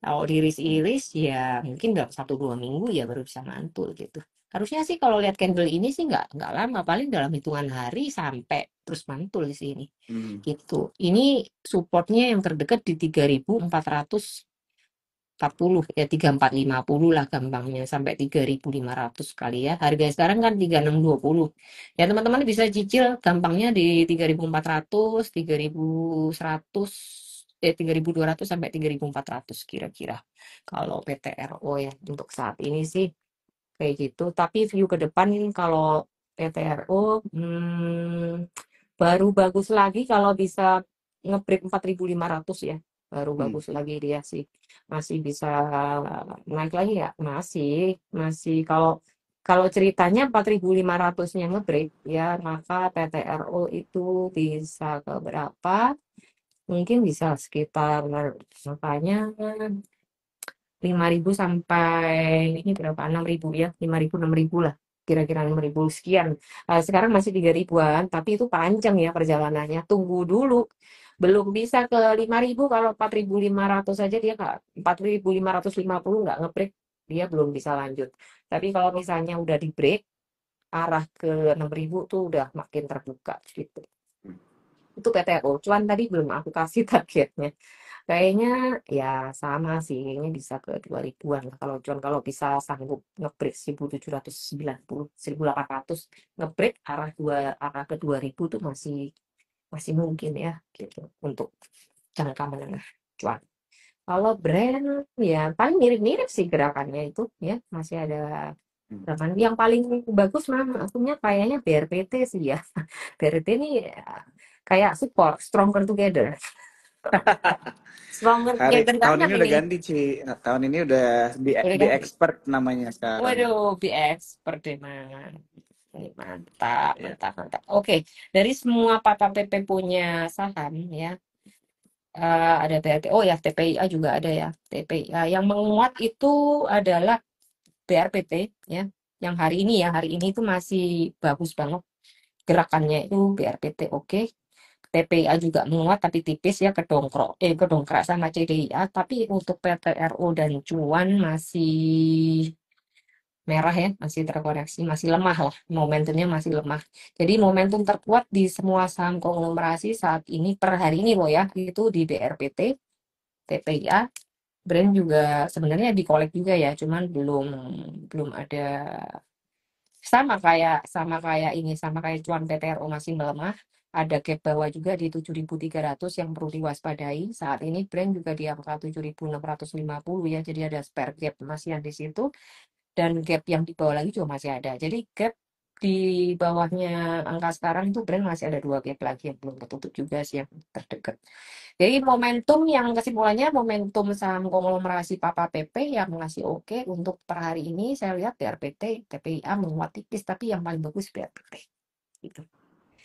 Kalau diiris-iris ya mungkin dalam 1-2 minggu ya baru bisa mantul gitu. Harusnya sih kalau lihat candle ini sih nggak lama, paling dalam hitungan hari sampai terus mantul di sini
Hmm.
gitu. Ini supportnya yang terdekat di 3.440 ya 3.450 lah gampangnya sampai 3.500 kali ya. Harga sekarang kan 3.620. Ya teman-teman bisa cicil gampangnya di 3.400, 3.100 3.200 sampai 3.400 kira-kira. Kalau PTRO ya untuk saat ini sih kayak gitu. Tapi view ke depan kalau PTRO baru bagus lagi kalau bisa nge-break 4.500 ya. Baru
Hmm.
bagus lagi dia sih. Masih bisa naik lagi ya? Masih, masih kalau kalau ceritanya 4.500-nya nge-break ya, maka PTRO itu bisa ke berapa? Mungkin bisa sekitar makanya 5.000 sampai ini berapa? 6.000 ya, 5.000 6.000 lah. Kira-kira 5.000 sekian. Sekarang masih 3.000-an, tapi itu panjang ya perjalanannya. Tunggu dulu. belum bisa ke 5.000. Kalau 4.500 aja dia nggak, 4.550 nggak ngebreak, dia belum bisa lanjut. Tapi kalau misalnya udah di break arah ke 6.000 tuh udah makin terbuka gitu. Itu PTO. Cuan tadi belum aku kasih targetnya. Kayaknya ya sama sih, kayaknya bisa ke 2.000-an lah kalau cuan, kalau bisa sanggup ngebreak 1.790, 1.800 ngebreak arah ke 2.000 tuh masih masih mungkin ya gitu untuk jangka menengah cuan. Kalau brand ya paling mirip-mirip sih gerakannya itu ya, masih ada
Hmm.
gerakan yang paling bagus mah akunya kayaknya BRPT sih ya. BRT ini ya, kayak support stronger together. Stronger together
Tahun
banyak
ini udah
ini.
ganti, Ci. Nah, tahun ini udah
Udah
be
ganti.
expert namanya sekarang.
Waduh, expert deh, Man. Ini mantap,
Ya.
mantap, mantap. Oke, dari semua Papa PP punya saham ya, ada BRT. Oh ya, TPIA juga ada ya. TPIA yang menguat itu adalah BRPT ya. Yang hari ini ya, hari ini itu masih bagus banget gerakannya itu BRPT oke. TPIA juga menguat tapi tipis ya, kedongkrak sama CDIA, tapi untuk PTRO dan Cuan masih merah ya, masih terkoreksi, masih lemah lah, momentumnya masih lemah. Jadi momentum terkuat di semua saham konglomerasi saat ini per hari ini loh ya, itu di BRPT, TPIA, Brand juga sebenarnya di collect juga ya, cuman belum belum ada, sama kayak Cuan PTRO masih melemah. Ada gap bawah juga di 7.300 yang perlu diwaspadai. Saat ini Brand juga di angka 7.650 ya. Jadi ada spare gap masih yang di situ, dan gap yang di bawah lagi juga masih ada. Jadi gap di bawahnya angka sekarang itu Brand masih ada dua gap lagi yang belum tertutup juga sih yang terdekat. Jadi momentum yang kesimpulannya momentum saham konglomerasi Papa PP yang masih oke untuk per hari ini saya lihat BRPT, TPIA menguat tipis tapi yang paling bagus BRPT. Gitu.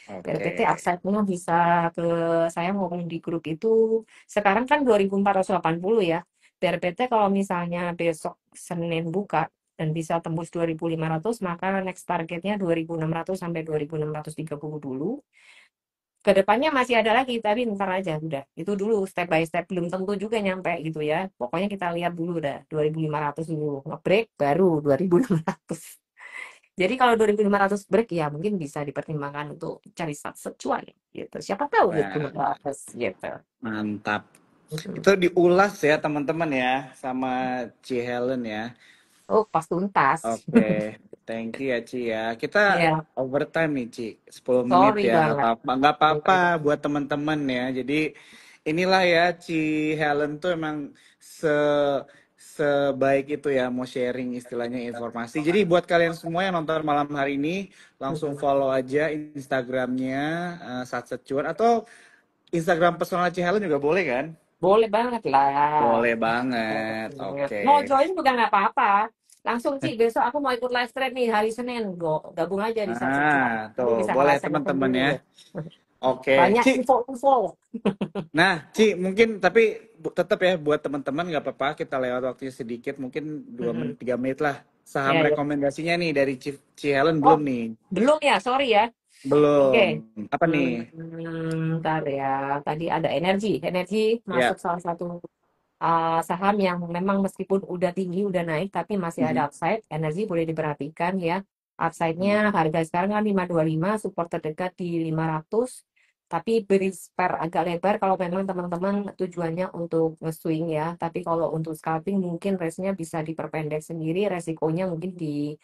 BRPT
Oke.
upside-nya bisa ke, saya ngomong di grup itu sekarang kan 2.480 ya. BRPT kalau misalnya besok Senin buka dan bisa tembus 2.500 maka next targetnya 2.600 sampai 2.630 dulu. Kedepannya masih ada lagi tapi ntar aja udah itu dulu step by step, belum tentu juga nyampe gitu ya, pokoknya kita lihat dulu dah 2.500 dulu ngebreak baru 2.600. Jadi kalau 2.500 break ya mungkin bisa dipertimbangkan untuk cari cuan gitu, siapa tahu
Wah,
2.500 gitu.
mantap.
Mm-mm.
Itu diulas ya teman-teman ya sama Ci Helen ya.
Oh pas tuntas.
Oke, thank you ya Ci ya. Kita
Ya
overtime nih Ci, 10 menit
sorry
ya, nggak
banget.
apa-apa, nggak apa-apa buat teman-teman ya. Jadi inilah ya Ci Helen tuh emang se sebaik itu ya mau sharing istilahnya informasi. Jadi buat kalian semua yang nonton malam hari ini langsung
Mm-mm.
follow aja Instagramnya Satset Cuan atau Instagram personal Ci Helen juga boleh kan?
Boleh banget lah.
Boleh banget. Oke.
Mau join juga nggak apa-apa. Langsung sih besok aku mau ikut live stream nih hari Senin. Gabung aja di saat secuan.
Tuh
Nanti bisa
boleh
ngerasain
teman-teman
sendiri
ya.
deh.
Oke,
Banyak
Ci.
info-info.
Nah, Ci, mungkin tapi tetap ya buat teman-teman nggak apa-apa kita lewat waktunya sedikit, mungkin 2 menit
Mm-mm.
3 menit lah. Saham
Ya, ya.
rekomendasinya nih dari Ci Helen
Oh,
belum nih?
belum ya, sorry ya. Oke.
Belum. Apa nih?
Ntar ya. Tadi ada energi. Energi masuk
Ya.
salah satu saham yang memang meskipun udah tinggi, udah naik, tapi masih ada
Mhm.
upside. Energi boleh diperhatikan ya. Upside-nya
Mhm.
harga sekarang kan 525, support terdekat di 500. Tapi beri spare agak lebar kalau memang teman-teman tujuannya untuk nge-swing ya. Tapi kalau untuk scalping mungkin range-nya bisa diperpendek sendiri, resikonya mungkin di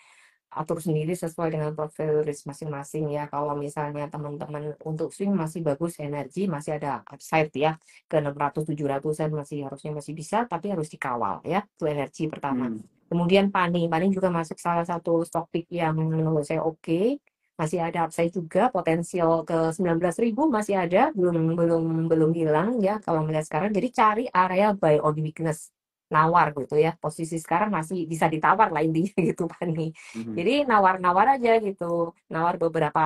atur sendiri sesuai dengan profil risk masing-masing ya. Kalau misalnya teman-teman untuk swing masih bagus, energi masih ada upside ya, ke 600 700-an masih harusnya masih bisa, tapi harus dikawal ya. Itu energi pertama.
Hmm.
Kemudian Pani juga masuk salah satu stock pick yang menurut saya oke. Masih ada upside juga, potensial ke 19.000 masih ada, belum belum belum hilang ya kalau melihat sekarang. Jadi cari area buy on weakness, nawar gitu ya. Posisi sekarang masih bisa ditawar lah intinya gitu Pani.
Mhm.
Jadi nawar-nawar aja gitu, nawar beberapa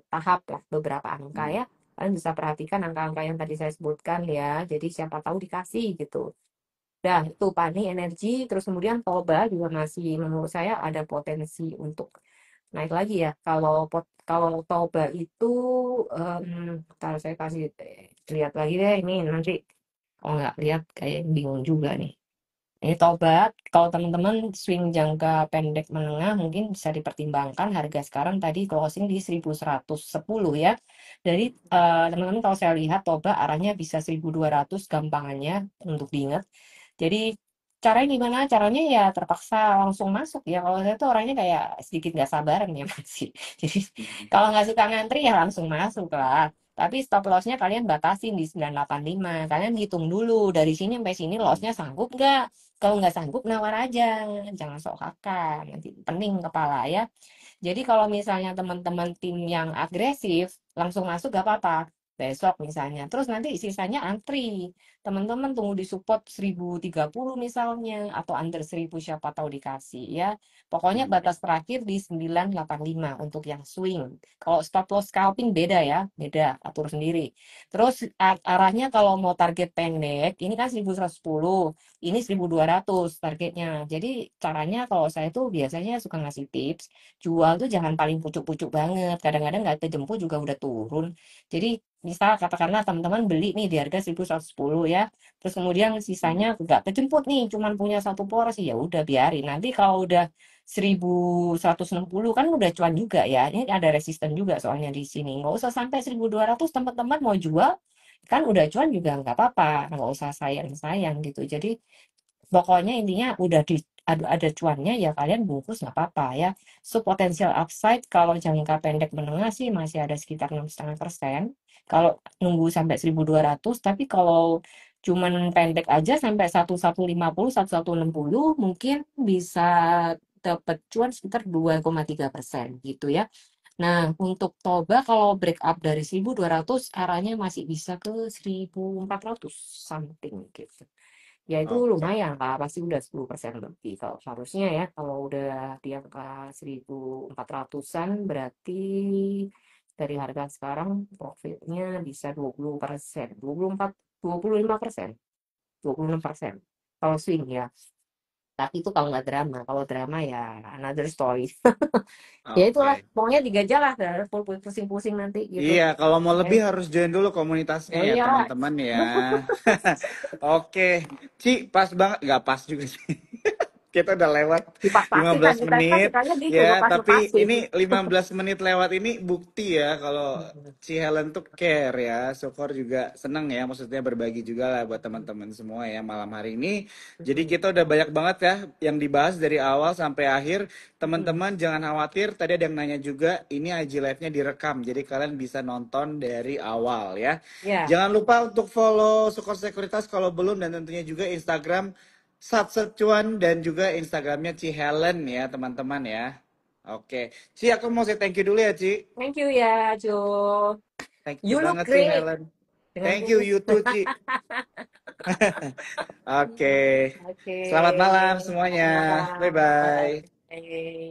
tahap lah, beberapa angka
Mhm.
ya. Kalian bisa perhatikan angka-angka yang tadi saya sebutkan ya. Jadi siapa tahu dikasih gitu. Dah itu Pani energi, terus kemudian Toba juga masih menurut saya ada potensi untuk naik lagi ya. Kalau Toba itu, bentar saya kasih. lihat lagi deh ini nanti. Kalau nggak lihat kayak bingung juga nih. Ini tobat, kalau teman-teman swing jangka pendek menengah mungkin bisa dipertimbangkan harga sekarang tadi closing di 1110 ya. Jadi teman-teman kalau saya lihat toba arahnya bisa 1200 gampangannya untuk diingat. Jadi caranya gimana? Caranya ya terpaksa langsung masuk ya. Kalau saya tuh orangnya kayak sedikit nggak sabaran ya masih. Jadi kalau nggak suka ngantri ya langsung masuk lah. Tapi stop lossnya kalian batasin di 985. Kalian hitung dulu dari sini sampai sini
Hmm.
lossnya sanggup nggak? Kalau nggak sanggup nawar aja, jangan sok kakak, nanti pening kepala ya. Jadi kalau misalnya teman-teman tim yang agresif, langsung masuk gak apa-apa. Besok misalnya. Terus nanti sisanya antri. Teman-teman tunggu di support 1030 misalnya. Atau under 1000 siapa tahu dikasih ya. Pokoknya
Hmm.
batas terakhir di 985 untuk yang swing. Kalau stop loss scalping beda ya. Beda, atur sendiri. Terus arahnya kalau mau target pendek, ini kan 1110. Ini 1200 targetnya. Jadi caranya kalau saya tuh biasanya suka ngasih tips jual tuh jangan paling pucuk-pucuk banget. Kadang-kadang nggak kejemput juga udah turun. Jadi misal katakanlah teman-teman beli nih di harga 1110 ya. Terus kemudian
Hmm.
sisanya nggak kejemput nih, cuman punya satu porsi ya udah biarin. Nanti kalau udah 1160 kan udah cuan juga ya. Ini ada resisten juga soalnya di sini. Nggak usah sampai 1200 teman-teman mau jual kan udah cuan juga nggak apa-apa. Nggak usah sayang-sayang gitu. Jadi pokoknya intinya udah ada cuannya ya kalian bungkus nggak apa-apa ya. So potensial upside kalau jangka pendek menengah sih masih ada sekitar 6,5%. Kalau nunggu sampai 1200, tapi kalau cuman pendek aja sampai 1150, 1160 mungkin bisa dapat cuan sekitar 2,3% gitu ya. Nah, untuk toba kalau break up dari 1200 arahnya masih bisa ke 1400 something gitu. Ya itu
Oke.
lumayan lah, pasti udah 10% lebih. Kalau harusnya ya, kalau udah di angka 1400-an berarti dari harga sekarang profitnya bisa 20%, 24, 25%, 26%. Kalau swing ya. Tapi itu kalau nggak drama. Kalau drama ya another story. Ya itulah,
Oke.
pokoknya digaja lah, pusing-pusing nanti gitu.
Iya, kalau mau
Oke.
lebih harus join dulu komunitasnya
Ya
ya
iyalah,
teman-teman ya. Oke, Ci, pas banget, nggak pas juga sih. Kita udah lewat
dipaspasin kan
15
kita kan
menit
sukanya gitu,
ya, tapi
lepas-lepasin.
ini 15 menit lewat ini bukti ya kalau
Hmm.
si Helen tuh care ya. Syukur juga seneng ya, maksudnya berbagi juga lah buat teman-teman semua ya malam hari ini. Jadi
Mm-mm.
kita udah banyak banget ya yang dibahas dari awal sampai akhir.
Mm-mm.
Teman-teman jangan khawatir, tadi ada yang nanya juga, ini IG Live-nya direkam, jadi kalian bisa nonton dari awal ya.
Ya,
Jangan lupa untuk follow Sukor Sekuritas kalau belum, dan tentunya juga Instagram Satsecuan dan juga Instagramnya Ci Helen ya teman-teman ya. Oke, Ci aku mau say thank you dulu ya Ci.
thank you ya, Jo.
Thank you
You look
banget Ci
great
Helen.
dengan
Thank you
kumis.
you too Ci. Oke,
Oke,
selamat malam semuanya.
selamat
Bye
malam.
bye.
Bye.